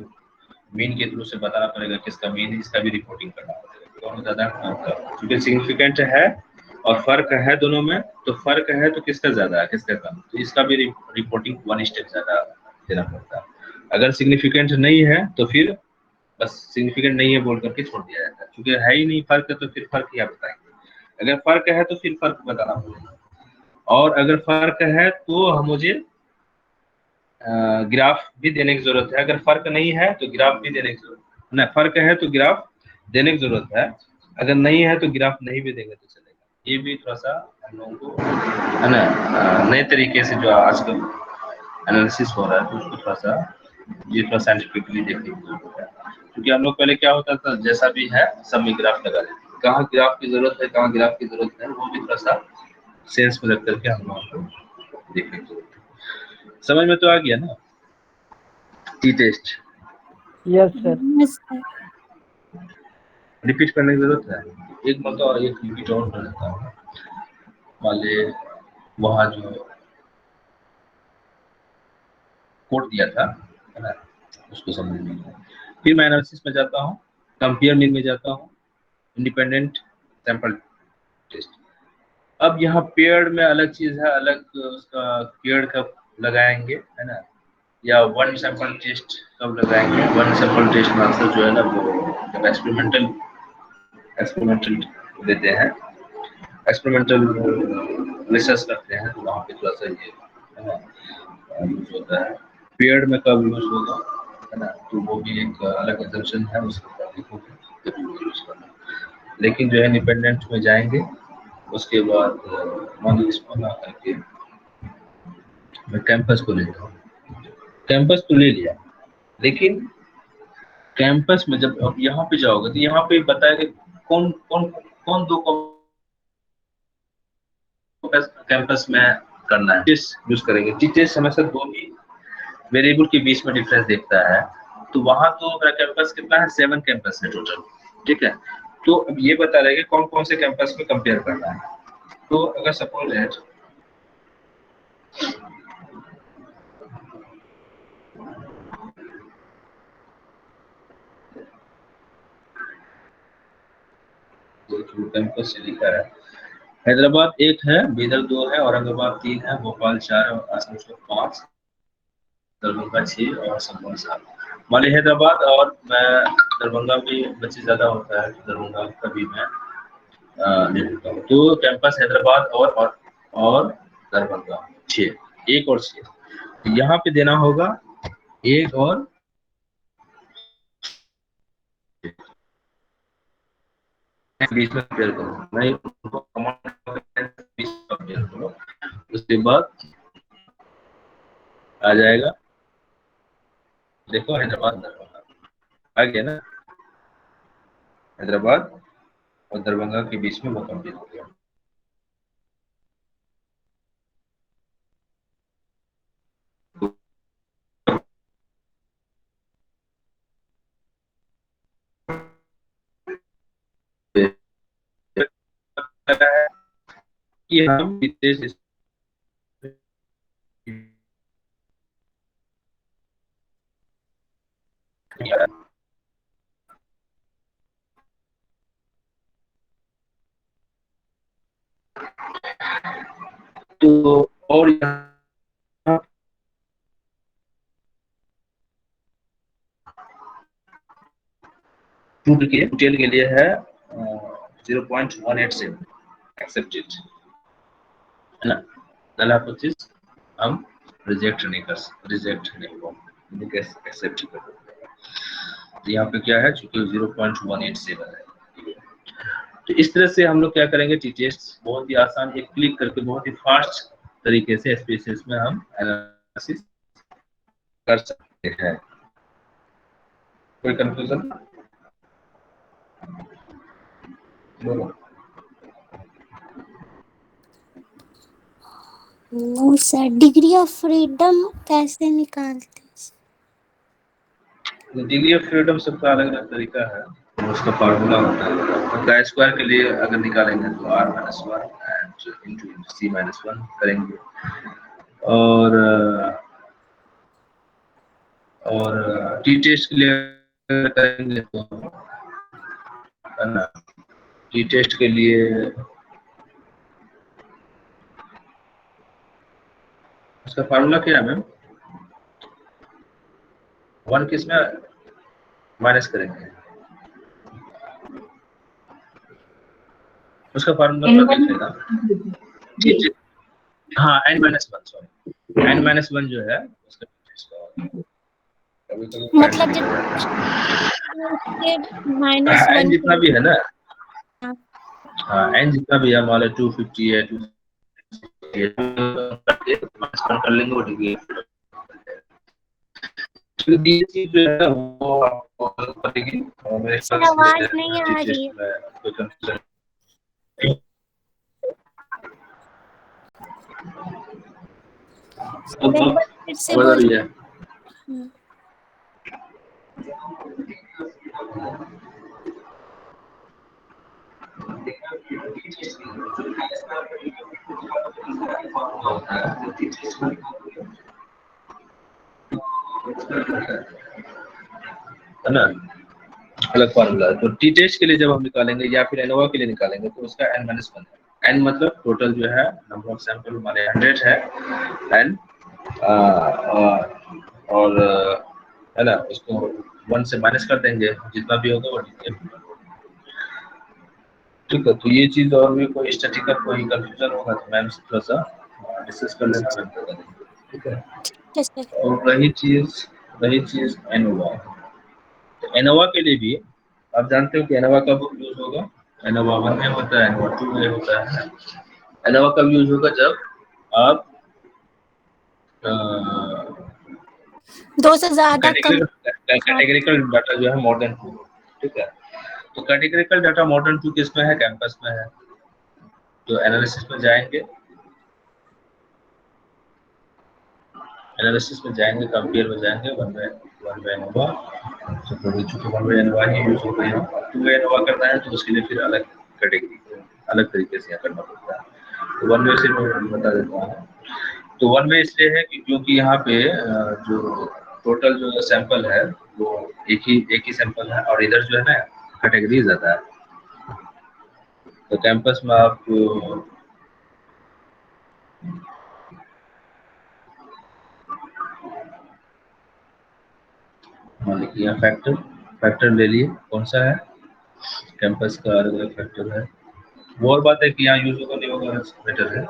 मीन के थ्रू से बताना पड़ेगा किसका मीन है, इसका भी रिपोर्टिंग करना पड़ेगा, कौन ज्यादा क्योंकि सिग्निफिकेंट है और फर्क है दोनों में, तो फर्क है तो किसका ज्यादा है किसका कम, तो इसका भी रिपोर्टिंग 1 स्टेप ज्यादा देना पड़ता है। अगर सिग्निफिकेंट नहीं है तो फिर बस सिग्निफिकेंट नहीं है बोल करके छोड़ दिया जाता है, क्योंकि है ही नहीं फर्क है तो फिर फर्क क्या बताएंगे। अगर फर्क है तो फिर फर्क बताना पड़ेगा, और अगर फर्क है तो मुझे ग्राफ भी देने की जरूरत है, अगर फर्क नहीं है तो ग्राफ भी देने की जरूरत है ना, फर्क है तो ग्राफ देने की जरूरत है, अगर नहीं है तो ग्राफ नहीं भी देंगे तो चलेगा। ये भी थोड़ा सा हम लोगों को है ना नए तरीके से जो आजकल एनालिसिस हो रहा है तो उसको थोड़ा सा ये थोड़ा साइंटिफिकली देखने की जरूरत है, क्योंकि हम लोग पहले क्या होता था जैसा भी है सब में ग्राफ लगा देते, कहाँ ग्राफ की जरूरत है कहाँ ग्राफ की जरूरत है वो भी थोड़ा सा सेंस में रख करके हम लोगों को देखने की जरूरत है। समझ में तो आ गया ना T test? Yes sir. Repeat करने की जरूरत है, एक मतलब एक रिपीट और कर देता हूँ। मान ले वहाँ जो कोड दिया था है ना उसको समझ में, फिर मैं एनालिसिस में जाता हूँ, कंपेयर मीन में जाता हूँ, इंडिपेंडेंट सैंपल टेस्ट। अब यहाँ पेयर्ड में अलग चीज है, अलग उसका पेयर्ड कब लगाएंगे है ना, या वन सैंपल टेस्ट कब लगाएंगे। वन सैंपल टेस्ट में अक्सर जो है ना वो जब एक्सपेरिमेंटल देते हैं, एक्सपेरिमेंटल रिसर्च करते हैं तो वहाँ पे थोड़ा सा ये है ना यूज होता है। पेयर्ड में कब यूज होगा है ना, तो वो भी एक अलग एग्जम्पशन है, उसके बाद देखोगे जरूर यूज करना। लेकिन जो है इंडिपेंडेंट में जाएंगे, उसके बाद मान लीजिए इसको ना करके मैं कैंपस को लेता हूँ, कैंपस तो ले लिया, लेकिन कैंपस में जब अब यहाँ पे जाओगे तो यहाँ पे बताया कि कौन कौन कौन दो कैंपस में करना है, यूज करेंगे। टीचर्स हमेशा दो ही वेरिएबल के बीच में डिफरेंस देखता है, तो वहां तो मेरा कैंपस कितना है, 7 कैंपस है टोटल, ठीक है। तो अब ये बता रहे हैं कौन कौन से कैंपस में कंपेयर करना है। तो अगर सपोज दैट कैंपस से लिखा है, हैदराबाद 1 है, बीदर 2 है, औरंगाबाद 3 है, भोपाल 4 और आसनसोल 5, दरभंगा 6 और संभल 7। मान ली हैदराबाद और दरभंगा में बच्चे ज्यादा होता है, दरभंगा का भी मैं ले लेता हूँ। तो कैंपस हैदराबाद और दरभंगा 6, 1 और 6, तो यहाँ पे देना होगा 1 और बीच में कंपेयर करो, नहीं उनको बीच में कंपेयर करो, उसके बाद आ जाएगा, देखो हैदराबाद दरभंगा आ गया ना, हैदराबाद और दरभंगा के बीच में वो कंपेयर हो गया। कि हम विदेश तो और यहाँ टोटल के लिए है 0.187 एक्सेप्टेड है ना, पहला चीज हम रिजेक्ट नहीं होगा, एक्सेप्ट कर देंगे। तो यहाँ पे क्या है, चूंकि 0.187 है, तो इस तरह से हम लोग क्या करेंगे, टीचर्स बहुत ही आसान, एक क्लिक करके बहुत ही फास्ट तरीके से स्पेसेस में हम एनालिसिस कर सकते हैं। कोई कंफ्यूजन? बोलो। वो सर डिग्री ऑफ फ्रीडम कैसे निकालते हैं? डिग्री ऑफ फ्रीडम सबका अलग अलग तरीका है, उसका फार्मूला होता है। तो स्क्वायर के लिए अगर निकालेंगे तो r-1 एंड इनटू c-1 करेंगे, और टी टेस्ट के लिए करेंगे तो है ना, टी टेस्ट के लिए उसका फार्मूला क्या है मैम, 1 किस में माइनस करेंगे, उसका फार्मूला क्या लिखेगा, हाँ n-1, सॉरी n-1 जो है उसका मतलब n जितना भी है ना, हाँ n जितना भी है, मान लो 250 है, 260 कर लेंगे, वो डिग्री जो है वो आपको पड़ेगी। मेरे ख्याल से आवाज नहीं आ रही है। फिर से बोलिए। है ना, अलग फार्मूला। तो टी टेस्ट के लिए जब हम निकालेंगे या फिर एनोवा के लिए निकालेंगे तो उसका n-1 है। n मतलब टोटल जो है नंबर ऑफ सैंपल हमारे 100 है, n और है ना, उसको 1 से माइनस कर देंगे, जितना भी होगा वो ठीक है। तो ये चीज, और भी कोई स्टैटिकल कोई कंफ्यूजन होगा तो मैम से थोड़ा सा डिस्कस कर लेना, ठीक है। और रही चीज एनोवा, तो एनोवा के लिए भी आप जानते हो कि एनोवा कब यूज होगा, एनोवा 1 में होता है, एनोवा 2 में होता है। एनोवा कब यूज होगा, जब आप 2 से ज्यादा कैटेगरिकल डाटा जो है मोर देन 2, ठीक है। तो कैटेगरिकल डाटा मोर देन 2 किस में है, कैंपस में है। तो एनालिसिस में जाएंगे, एनालिसिस में जाएंगे, कंपेयर में जाएंगे, वन वे एनोवा, चूंकि वन वे एनोवा ही यूज होता है, टू वे एनोवा करना है तो उसके लिए फिर अलग कैटेगरी, अलग तरीके से करना पड़ता है। तो वन वे से मैं बता देता हूँ। तो वन वे इसलिए है कि क्योंकि यहाँ पे जो टोटल जो सैंपल है वो एक ही सैंपल है, और इधर जो है ना कैटेगरी ज्यादा है। तो कैंपस में आप मान लीजिए फैक्टर ले लिए, कौन सा है, कैंपस का अलग अलग फैक्टर है। वो और बात है कि यहाँ यूज होगा नहीं होगा बेटर है,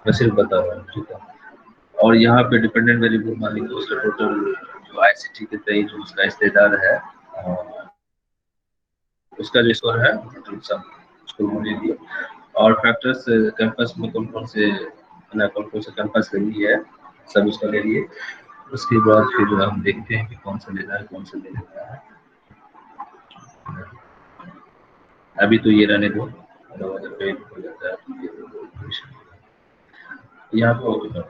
मैं सिर्फ बता रहा हूँ, ठीक है। और यहाँ पे डिपेंडेंट वेरिएबल मान लीजिए उसका टोटल जो आईसीटी के तहत जो उसका हिस्सेदार है उसका जो स्कोर है टोटल सब उसको ले लिए। और फैक्टर्स कैंपस में कौन कौन से कैंपस गई है सब उसका ले लिए। उसके बाद फिर हम देखते हैं कि कौन सा लेना है, कौन सा नहीं लेना है। अभी तो ये रहने दो, यहाँ पे होगा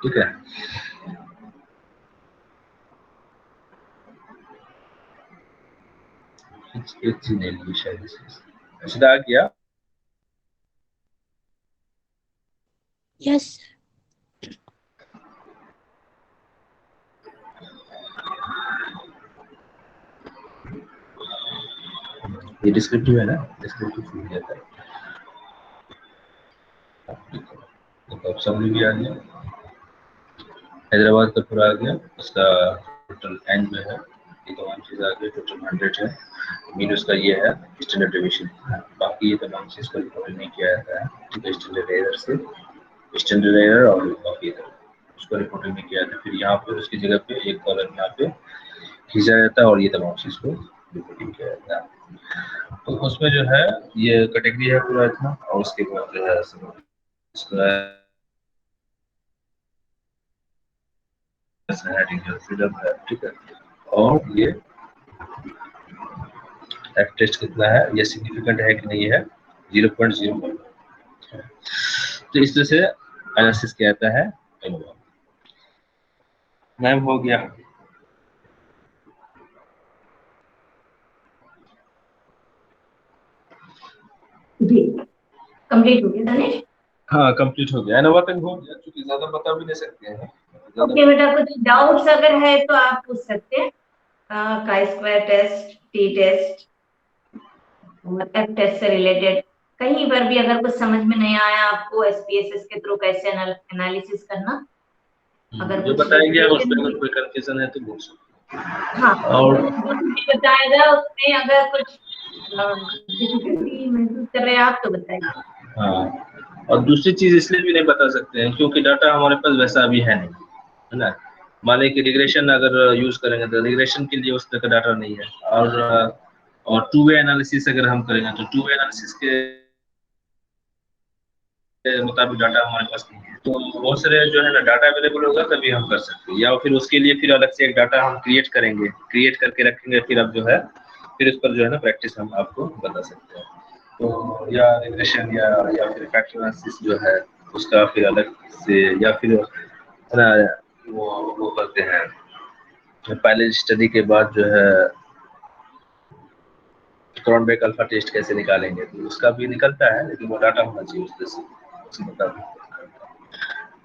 ठीक है। एक चीज नहीं ली शायद ऐसा आ गया। यस ये डिस्क्रिप्टिव है ना, डिस्क्रिप्टिव फूल गया था। तो सब भी आ गया, हैदराबाद का पूरा आ गया, उसका टोटल एन जो है ये तमाम चीज़ आ गई, टोटल 100 है। मीन उसका ये है स्टैंडर्ड डिवीजन, बाकी ये तमाम चीज़ को रिपोर्ट नहीं किया जाता है, ठीक है। स्टैंडर्ड एरर से स्टैंडर्ड एरर और बाकी एरर उसको रिपोर्टिंग नहीं किया जाता। फिर यहाँ पे उसकी जगह पे एक कॉलम यहाँ पे खींचा जाता है और ये तमाम चीज़ को रिपोर्टिंग किया जाता है। तो उसमें जो है ये कैटेगरी है पूरा इतना, और उसके बाद जो है फ्रीडम है, ठीक है। और ये एफ टेस्ट कितना है, ये सिग्निफिकेंट है कि नहीं है, 0.01। तो इस तरह से एनालिसिस किया जाता है। मैम हो गया। जी कंप्लीट हो गया धनेश। हाँ कंप्लीट हो गया, एनोवा तक हो गया, क्योंकि ज्यादा बता भी नहीं सकते हैं। ओके बेटा, कुछ डाउट्स अगर है तो आप पूछ सकते हैं। Chi square test, T test और एफ टेस्ट से रिलेटेड कहीं पर भी अगर कुछ समझ में नहीं आया आपको एसपीएसएस के थ्रू कैसे एनालिसिस करना, अगर जो कुछ बताएंगे उस पर अगर कोई कंफ्यूजन है तो पूछ सकते हैं। हाँ, और जो भी बताएगा उसमें अगर कुछ डिफिकल्टी महसूस कर रहे हैं आप तो बताइए। हाँ, और दूसरी चीज इसलिए भी नहीं बता सकते हैं क्योंकि डाटा हमारे पास वैसा अभी है नहीं, है ना। मान कि रिग्रेशन अगर यूज करेंगे तो रिग्रेशन के लिए उस तरह का डाटा नहीं है, और टू वे एनालिसिस अगर हम करेंगे तो टू वे एनालिसिस के मुताबिक डाटा हमारे पास नहीं है। तो बहुत सारे जो है ना डाटा अवेलेबल होगा तभी हम कर सकते हैं, या फिर उसके लिए फिर अलग से एक डाटा हम क्रिएट करेंगे, क्रिएट करके रखेंगे, फिर अब जो है फिर उस पर जो है ना प्रैक्टिस हम आपको बता सकते हैं। तो या रिग्रेशन या फिर फैक्टर एनालिसिस जो है उसका फिर अलग से, या फिर है ना वो करते हैं पहले स्टडी के बाद जो है क्रॉनबेक अल्फा टेस्ट कैसे निकालेंगे, तो उसका भी निकलता है, लेकिन वो डाटा होना चाहिए उससे बता दूं।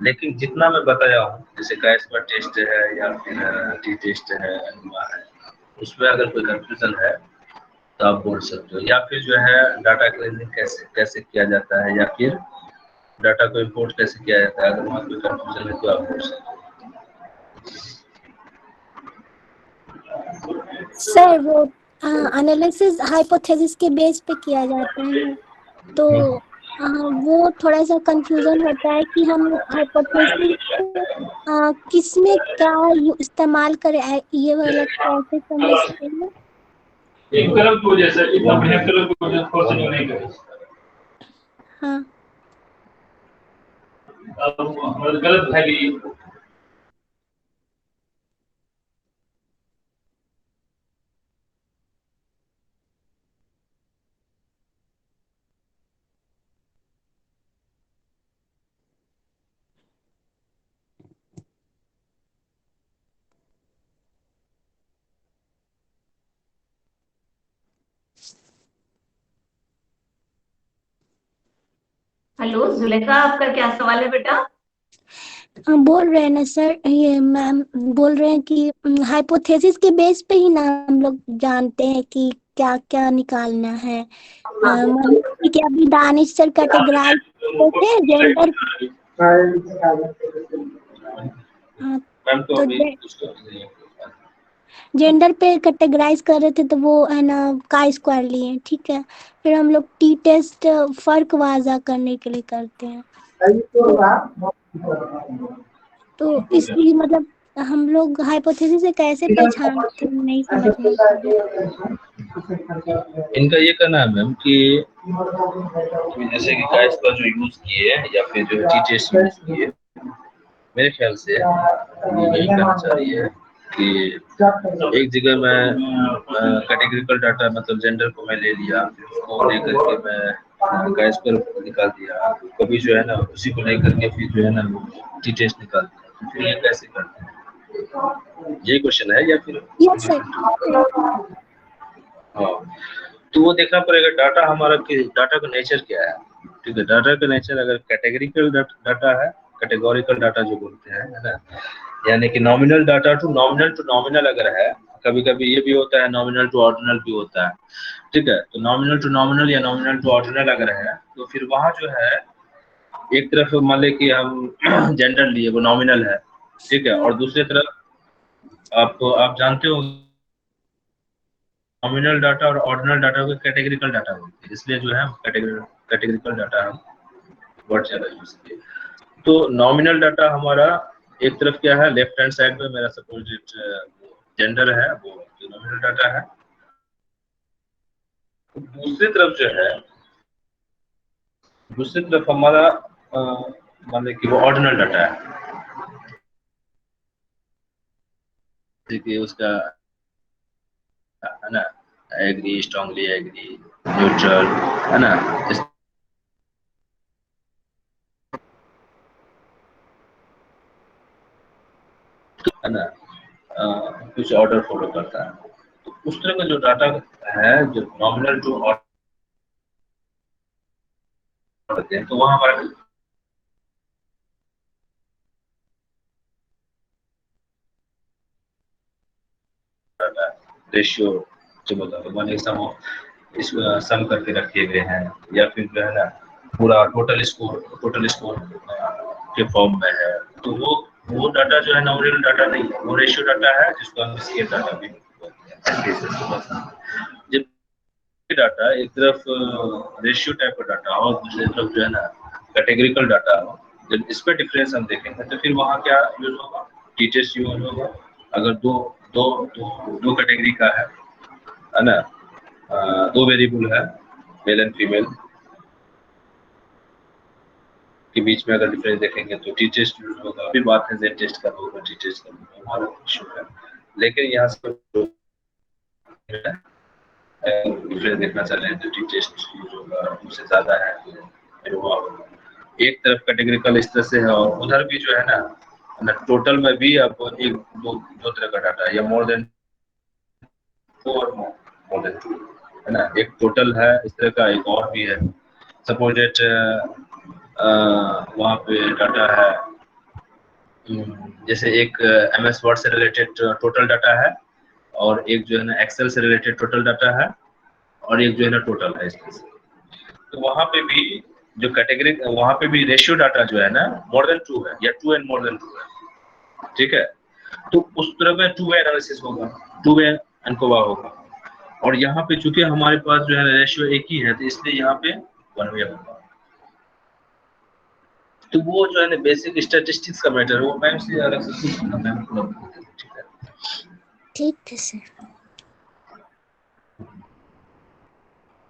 लेकिन जितना मैं बताया हूँ जैसे काइस्पर टेस्ट है या फिर टी टेस्ट है, उसमें अगर कोई कंफ्यूजन है तो आप बोल सकते हो, या फिर जो है डाटा क्लीनिंग कैसे कैसे किया जाता है, या फिर डाटा को इंपोर्ट कैसे किया जाता है, अगर वहाँ कोई कंफ्यूजन है तो आप बोल सकते हो। सर वो एनालिसिस हाइपोथेसिस के बेस पे किया जाता है, तो वो थोड़ा सा कंफ्यूजन होता है कि हम हाइपोथेसिस किस में क्या इस्तेमाल करें, ये वाला कैसे समझते हैं। एक कलम को जैसा इतना बढ़िया कलम को जो फोर्स नहीं करे। हाँ अब गलत है कि हेलो जुलेखा, आपका क्या सवाल है बेटा? बोल रहे हैं ना सर, ये मैम बोल रहे हैं कि हाइपोथेसिस के बेस पे ही ना हम लोग जानते हैं कि क्या क्या निकालना है। मान लीजिए कि अभी दानिश सर कैटेगराइज करते हैं जेंडर। मैम तो तो अभी जेंडर पे कैटेगराइज कर रहे थे तो वो है ना का स्क्वायर लिए, ठीक है। फिर हम लोग टी टेस्ट फर्क वाजा करने के लिए करते हैं। तो इसलिए मतलब हम लोग हाइपोथेसिस से कैसे पहचानते हैं, नहीं समझ में आता है। इनका ये कहना है मैम कि जैसे कि का इसका जो यूज किए या फिर जो टी टेस्ट यूज किए, मेरे ख्याल से ये यही कहना चाह रही है कि एक जगह मैं कैटेगरिकल डाटा मतलब जेंडर को मैं ले लिया, उसको लेकर के मैं गैस पर निकाल दिया, कभी जो है ना उसी को लेकर के फिर जो है ना टी टेस्ट निकाल दिया, तो फिर ये कैसे करते हैं? यही क्वेश्चन है या फिर? Yes sir. हाँ, तो वो देखना पड़ेगा डाटा हमारा कि डाटा का नेचर क्या है। ठीक है, डाटा का नेचर अगर कैटेगरिकल डाटा है, कैटेगोरिकल डाटा जो बोलते हैं, है ना, यानी कि नॉमिनल डाटा टू नॉमिनल अगर है, कभी कभी ये भी होता है नॉमिनल टू ऑर्डिनल भी होता है। ठीक है, तो नॉमिनल टू नॉमिनल या नॉमिनल टू ऑर्डिनल अगर है तो फिर वहां जो है एक तरफ मान ले कि हम जेंडर लिए वो नॉमिनल है, ठीक है, और दूसरी तरफ आप जानते हो नॉमिनल डाटा और ऑर्डिनल डाटा को कैटेगरिकल डाटा बोलते हैं, इसलिए जो है कैटेगरिकल डाटा हम वर्ड ज्यादा यूज किए। तो नॉमिनल डाटा हमारा एक तरफ क्या है, लेफ्ट हैंड साइड में मेरा सपोज जेंडर है, वो नॉमिनल डाटा है। दूसरी तरफ जो है, दूसरी तरफ हमारा मान कि वो ऑर्डिनल डाटा है, देखिए उसका है ना, एग्री, स्ट्रांगली एग्री, न्यूट्रल, है ना, है ना, कुछ ऑर्डर फॉलो करता है। तो उस तरह का जो डाटा है जो नॉमिनल टू ऑर्डर, तो वहां हमारा रेशियो जो बता दो, मान इस सम करके रखे हुए हैं, या फिर जो है ना पूरा टोटल स्कोर के फॉर्म में है, तो वो डाटा जो है नॉमिनल डाटा नहीं है, वो रेशियो डाटा है जिसको हम स्केल डाटा भी बोलते हैं। जब डाटा एक तरफ रेशियो टाइप का डाटा हो और दूसरी तरफ जो है ना कैटेगरिकल डाटा हो, जब इस पे डिफरेंस हम देखेंगे तो फिर वहाँ क्या यूज होगा, टीचर्स यूज होगा। अगर दो दो दो दो कैटेगरी का है ना, दो वेरिएबल है, मेल एंड फीमेल के बीच में अगर डिफरेंस देखेंगे तो टी टेस्ट यूज होगा। फिर बात है जेड टेस्ट का होगा, टी टेस्ट का होगा, हमारा इशू है। लेकिन यहाँ से डिफरेंस देखना चाह रहे हैं तो टी टेस्ट यूज होगा, उससे ज्यादा है फिर वो एक तरफ कैटेगरिकल इस तरह से है, और उधर भी जो है ना टोटल में भी आपको एक दो तरह का डाटा है, या मोर देन 4 मोर देन 2, है ना, एक टोटल है इस तरह का, एक और भी है। सपोज इट वहाँ पे डाटा है जैसे एक MS वर्ड से रिलेटेड टोटल डाटा है, और एक जो है ना एक्सेल से रिलेटेड टोटल डाटा है, और एक जो है ना टोटल है इसमें से। तो वहाँ पे भी जो कैटेगरी, वहाँ पे भी रेशियो डाटा जो है ना मोर देन 2 है, या 2 एंड मोर देन 2 है, ठीक है। तो उस तरह में 2 वे एनालिसिस होगा, 2 वे एनकोवा होगा, और यहाँ पे चूंकि हमारे पास जो है रेशियो एक ही है, तो इसलिए यहाँ पे 1 वे होगा। तो वो जो है ना बेसिक स्टैटिस्टिक्स का मैटर है, वो मैम से अलग से सीखना मैम को, ठीक है। ठीक है सर।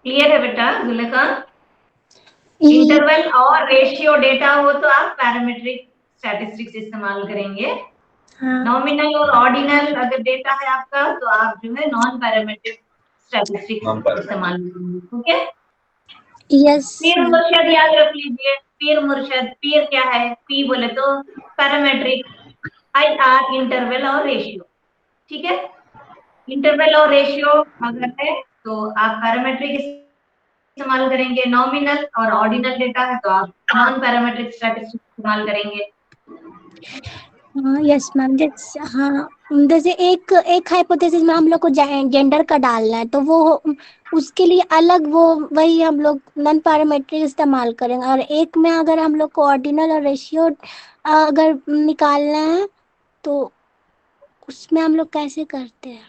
क्लियर है बेटा जुलेखा? इंटरवल और रेशियो डेटा हो तो आप पैरामीट्रिक स्टैटिस्टिक्स इस्तेमाल करेंगे। नॉमिनल और ऑर्डिनल अगर डेटा है आपका तो आप जो है नॉन पैरामीट्रिक स्टैटिस्टिक्स इस्तेमाल करेंगे। Okay, yes. पीर मुर्शद याद रख लीजिए। पीर मुर्शद, पीर क्या है, पी बोले तो पैरामीट्रिक, IR इंटरवल और रेशियो, ठीक है। इंटरवल और रेशियो अगर है तो आप पैरामीट्रिक इस्तेमाल करेंगे, नॉमिनल और ऑर्डिनल डेटा है तो आप नॉन पैरामीट्रिक स्टैटिस्टिक्स इस्तेमाल करेंगे। Yes ma'am. जैसे एक एक हाइपोथेसिस में हम लोग को जेंडर का डालना है, तो वो उसके लिए अलग वो वही हम लोग नॉन पैरामीट्रिक इस्तेमाल करेंगे, और एक में अगर हम लोग को ऑर्डिनल और रेशियो अगर निकालना है तो उसमें हम लोग कैसे करते हैं?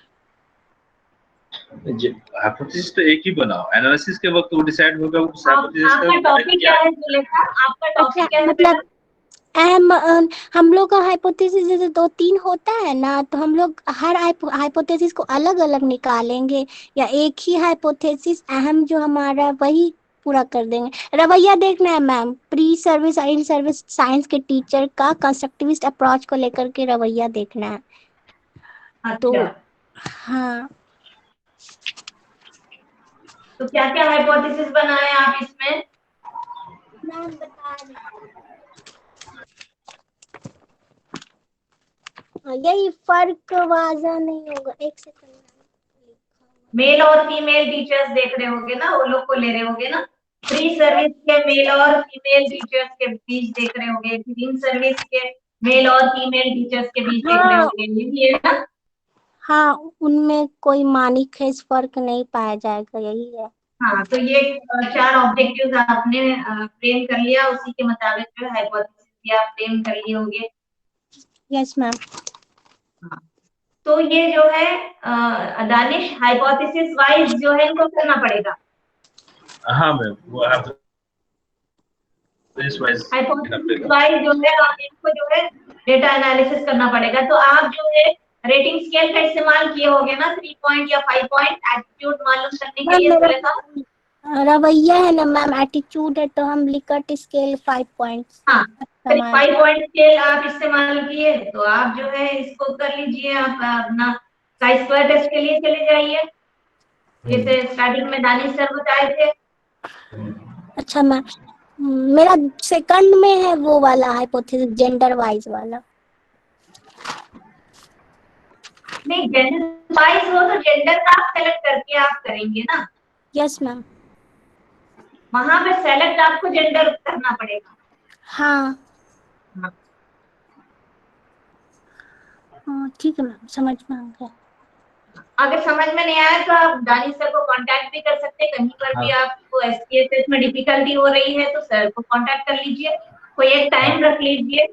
हाइपोथेसिस तो एक ही बनाओ, एनालिसिस के वक्त वो डिसाइड होगा उस हाइपोथेसिस आपका टॉपिक क्या है जुलेखा? आपका टॉपिक क्या है? मतलब हम लोग का हाइपोथेसिस जैसे 2-3 होता है ना, तो हम लोग हर हाइपोथेसिस को अलग अलग निकालेंगे, या एक ही हाइपोथेसिस अहम जो हमारा वही पूरा कर देंगे? रवैया देखना है मैम, प्री सर्विस और इन सर्विस साइंस के टीचर का कंस्ट्रक्टिविस्ट अप्रोच को लेकर के रवैया देखना है। तो अच्छा, हाँ, तो क्या क्या हाइपोथेसिस बनाए आप इसमें? मैम बता रही हूँ। यही फर्क वाजा नहीं होगा, एक सेकंड। मेल और फीमेल टीचर्स देख रहे होगे ना, वो लोग को ले रहे होगे ना। प्री सर्विस के मेल और फीमेल टीचर्स के बीच देख रहे होगे, फिर इन सर्विस के मेल और फीमेल टीचर्स के बीच देख रहे होगे, ये है ना? हाँ, उनमें कोई मानीखेज फर्क नहीं पाया जाएगा, यही है। हाँ, तो ये 4 ऑब्जेक्टिव्स आपने फ्रेम कर लिया, उसी के मुताबिक जो हाइपोथेसिस भी आप फ्रेम कर लिए होंगे। Yes ma'am. हाँ, तो ये जो है दानिश हाइपोथेसिस वाइज जो है इनको करना पड़ेगा। हाँ मैम, वो हाइपोथेसिस वाइज जो है आप इनको जो है डेटा एनालिसिस करना पड़ेगा। तो आप जो है रेटिंग स्केल का इस्तेमाल किए होंगे ना, 3 पॉइंट या 5 पॉइंट एटीट्यूड मालूम करने के लिए जुलेखा? रवैया है ना मैम, एटीट्यूड है तो हम लिकर्ट स्केल 5 पॉइंट्स। हाँ, 5 पॉइंट स्केल आप इस्तेमाल किए तो आप जो है इसको कर लीजिए। आप अपना chi स्क्वायर टेस्ट के लिए चले जाइए, जैसे स्टार्टिंग में दानिश सर बताए थे। अच्छा मैम, मेरा सेकंड में है वो वाला हाइपोथेसिस, जेंडर वाइज वाला। नहीं, जेंडर वाइज हो तो जेंडर का आप सेलेक्ट करके आप करेंगे ना। Yes ma'am. वहां पे सेलेक्ट आपको जेंडर करना पड़ेगा। हाँ ठीक है मैम, समझ में आ गया। अगर समझ में नहीं आया तो आप दानिश सर को कांटेक्ट भी कर सकते हैं। कहीं पर भी आपको एसपीएसएस में डिफिकल्टी हो रही है तो सर को कांटेक्ट कर लीजिए, कोई एक टाइम रख लीजिए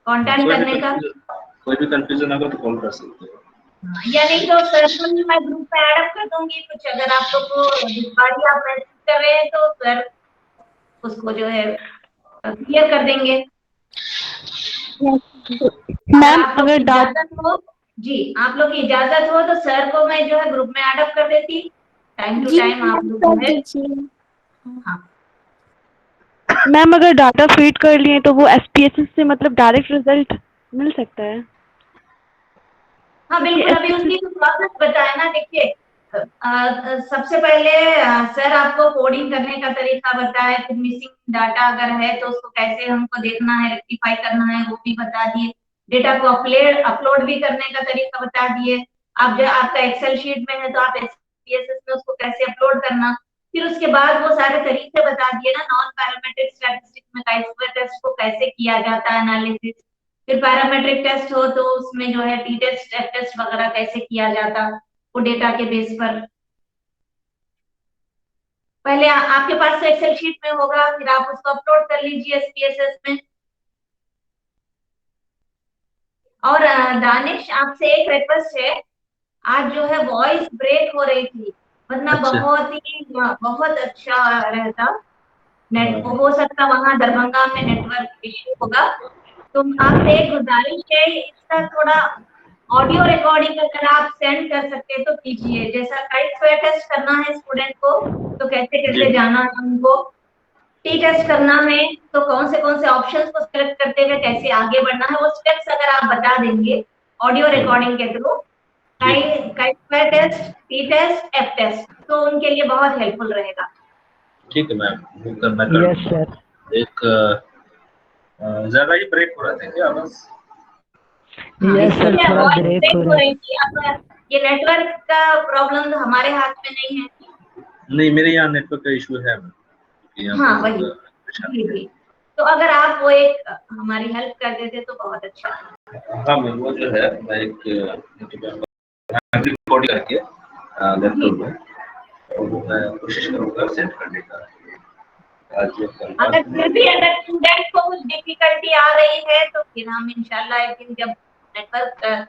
कांटेक्ट करने का। कोई भी कंफ्यूजन होगा तो कॉल कर सकते हो। या नहीं तो सर को मैं ग्रुप में ऐड अप कर दूंगी कुछ, अगर आप लोग को दिखवाड़ी आप मैसेज कर रहे हैं तो सर उसको जो है क्लियर कर देंगे। मैम आप लोग अगर की इजाजत हो जी, आप लोग की इजाजत हो तो सर को मैं जो है ग्रुप में ऐड अप कर देती, टाइम टू टाइम आप लोग जो है। हाँ, मैम अगर डाटा फीड कर लिए तो वो एसपीएसएस से मतलब डायरेक्ट रिजल्ट मिल सकता है? हाँ बिल्कुल, अभी उसकी प्रोसेस बताया ना। देखिए सबसे पहले सर आपको कोडिंग करने का तरीका बताए, फिर मिसिंग डाटा अगर है तो उसको कैसे हमको देखना है, रेक्टिफाई करना है, वो भी बता दिए। डेटा को अपलोड भी करने का तरीका बता दिए। आप जो आपका एक्सेल शीट में है तो आप एसपीएसएस में उसको कैसे अपलोड करना, फिर उसके बाद वो सारे तरीके बता दिए ना। नॉन पैरामीट्रिक स्टैटिस्टिक्स में chi स्क्वायर टेस्ट को कैसे किया जाता है एनालिसिस, फिर पैरामेट्रिक टेस्ट हो तो उसमें जो है टी टेस्ट, एफ टेस्ट वगैरह कैसे किया जाता वो डेटा के बेस पर। पहले आपके पास तो एक्सेल शीट में होगा, फिर आप उसको अपलोड कर लीजिए एसपीएसएस में। और दानिश आपसे एक रिक्वेस्ट है, आज जो है वॉइस ब्रेक हो रही थी, वरना बहुत अच्छा रहता। नेट हो सकता वहां दरभंगा में नेटवर्क इश्यू होगा, तो आपसे एक गुजारिश है इसका थोड़ा ऑडियो रिकॉर्डिंग अगर आप सेंड कर सकते हैं तो कीजिए। जैसा chi स्क्वायर टेस्ट करना है स्टूडेंट को तो कैसे कैसे जाना है उनको, टी टेस्ट करना है तो कौन से ऑप्शंस को सिलेक्ट करते हुए कैसे आगे बढ़ना है, वो स्टेप्स अगर आप बता देंगे ऑडियो रिकॉर्डिंग के through, chi square test, T test, F test, तो उनके लिए बहुत हेल्पफुल रहेगा। ठीक है मैम, वो करना कर। Yes sir. एक ज्यादा ही ब्रेक हो रहा था क्या आवाज? यस सर, थोड़ा ब्रेक हो रहा है। अब ये नेटवर्क का प्रॉब्लम हमारे हाथ में नहीं है। नहीं, मेरे यहाँ नेटवर्क का इशू है मैम। यहाँ हाँ पे वही, थोड़ा परेशानी जी है। जी। तो अगर आप वो एक हमारी हेल्प कर देते तो बहुत अच्छा। हाँ मैम, वो जो है मैं एक रिकॉर्ड करके लैपटॉप में, और वो मैं कोशिश करूँगा सेंड करने का आज या कल। अगर फिर भी अगर स्टूडेंट को कुछ डिफिकल्टी आ रही है तो फिर हम इंशाल्लाह एक दिन, जब नेटवर्क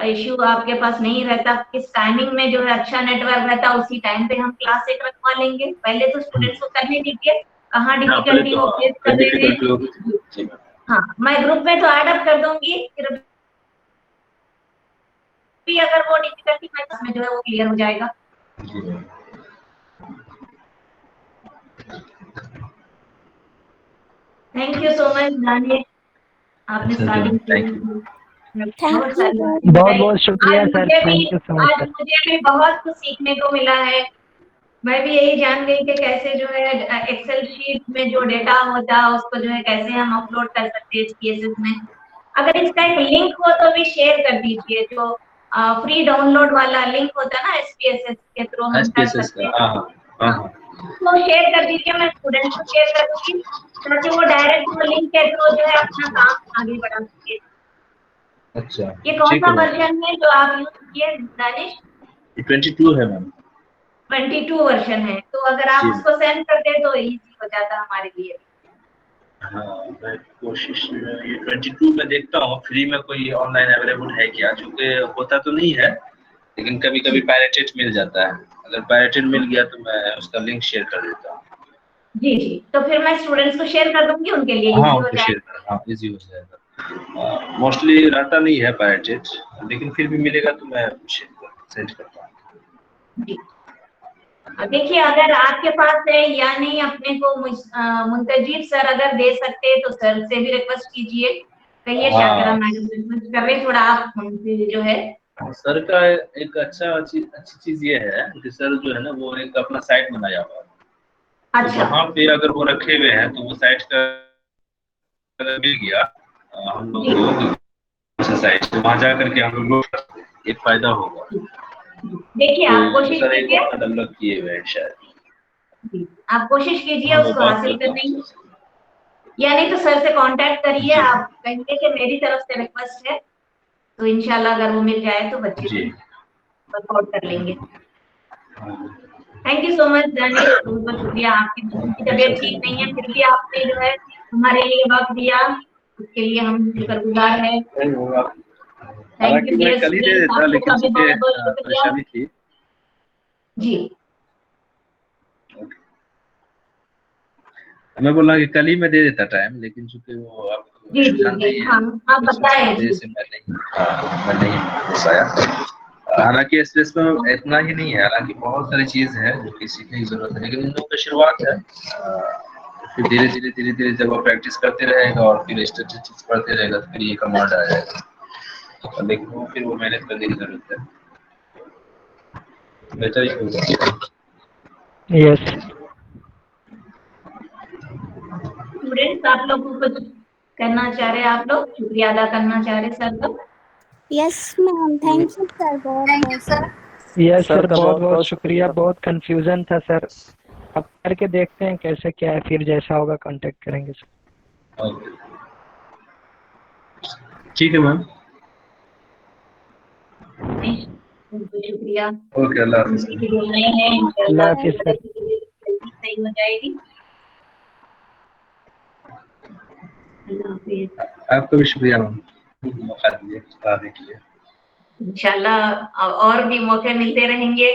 इश्यू आपके पास नहीं रहता, किस टाइमिंग में जो है अच्छा नेटवर्क रहता, उसी टाइम पे हम क्लास एक रखवा लेंगे। पहले तो स्टूडेंट्स को करने दीजिए, कहाँ डिफिकल्टी वो फेस कर रहे हैं। हाँ, मैं ग्रुप में तो ऐड अप कर दूंगी, फिर भी अगर वो डिफिकल्टी में जो है वो क्लियर हो जाएगा। Thank you so much Danish, आपने स्टार्टिंग थैंक यू। बहुत बहुत शुक्रिया sir, thank you so much आज सर। मुझे भी बहुत कुछ सीखने को मिला है। मैं भी यही जान गई कि कैसे जो है एक्सेल शीट में जो डेटा होता है उसको जो है कैसे हम अपलोड कर सकते हैं SPSS में। अगर इसका एक लिंक हो तो भी शेयर कर दीजिए, जो फ्री डाउनलोड वाला लिंक होता है ना SPSS के थ्रू हम कर सकते हैं, तो शेयर कर दीजिए, मैं स्टूडेंट को शेयर कर दूंगी ताकि वो डायरेक्ट वो लिंक के थ्रू जो है अपना काम आगे बढ़ा सके। अच्छा, ये कौन सा वर्जन है जो आप यूज किए दानिश? 22 है मैम। 22 वर्जन है, तो अगर आप उसको सेंड कर दे तो इजी हो जाता हमारे लिए। हाँ, मैं कोशिश ये 22 में देखता हूँ फ्री में कोई ऑनलाइन अवेलेबल है क्या, चूंकि होता तो नहीं है, लेकिन कभी कभी पायरेटेड मिल जाता है। अगर पायरेटेड मिल गया तो मैं उसका लिंक शेयर कर देता हूँ। जी जी, तो फिर मैं स्टूडेंट्स को शेयर कर दूंगी, उनके लिए इजी हो जाएगा। हाँ, इजी हो जाएगा। मोस्टली रहता नहीं है पायरेटेड, लेकिन फिर भी मिलेगा तो मैं सेंड करता हूँ। जी, देखिए अगर आपके पास है या नहीं, अपने को मुंतजीब सर अगर दे सकते हैं तो सर से भी रिक्वेस्ट कीजिए, कहिए शाकिरा मैडम रिक्वेस्ट कर रहे, थोड़ा आप उनसे जो है। सर का एक अच्छी चीज ये है कि सर जो है ना वो एक अपना साइट बनाया हुआ है। अच्छा, वहाँ पे अगर वो रखे हुए हैं तो वो साइट का मिल गया हम लोग को साइट से, वहाँ जा करके हम लोग एक फायदा होगा। देखिए आप कोशिश सर कीजिए, एक डेवलप किए हुए हैं शायद, आप कोशिश कीजिए उसको हासिल करने की, या नहीं तो सर से कांटेक्ट करिए, आप कहिए कि मेरी तरफ से रिक्वेस्ट है, तो इंशाल्लाह अगर वो मिल जाए तो बच्चे भी वर्कआउट कर लेंगे। Thank you so much Danish, बहुत बहुत शुक्रिया। आपकी तबीयत ठीक नहीं है फिर भी आपने जो है हमारे लिए वक्त दिया, उसके लिए हम शुक्रगुजार हैं। थैंक यू डियर स्टूडेंट्स, आपको भी बहुत बहुत शुक्रिया जी। मैं बोला कि कल ही मैं दे देता टाइम, लेकिन चूंकि वो आपको जी जी जी, हम आप बताएं जी। मैं नहीं हो पाया। हालांकि स्पेस में इतना ही नहीं है, हालांकि बहुत सारी चीज है जो कि सीखने की जरूरत है, लेकिन इन लोगों की शुरुआत है। फिर धीरे धीरे जब वो प्रैक्टिस करते रहेगा और फिर स्टैटिस्टिक्स पढ़ते रहेगा तो फिर ये कमांड आ जाएगा, लेकिन वो फिर वो मेहनत करने की जरूरत है, बेहतर ही होगा। यस स्टूडेंट्स, आप लोग कुछ करना चाह रहे हैं, आप लोग शुक्रिया अदा करना चाह रहे सर का? Yes ma'am, thank you sir, thank you sir. Yes sir, बहुत बहुत शुक्रिया। बहुत कंफ्यूजन था सर, अब करके देखते हैं कैसे क्या है, फिर जैसा होगा कांटेक्ट करेंगे सर। ठीक है मैम, शुक्रिया। ओके, अल्लाह हाफिज़। अल्लाह हाफिज़ सर। सही हो जाएगी। अल्लाह हाफिज़। आपका भी शुक्रिया मैम, मौका दिए बताने के लिए। इंशाल्लाह और भी मौके मिलते रहेंगे।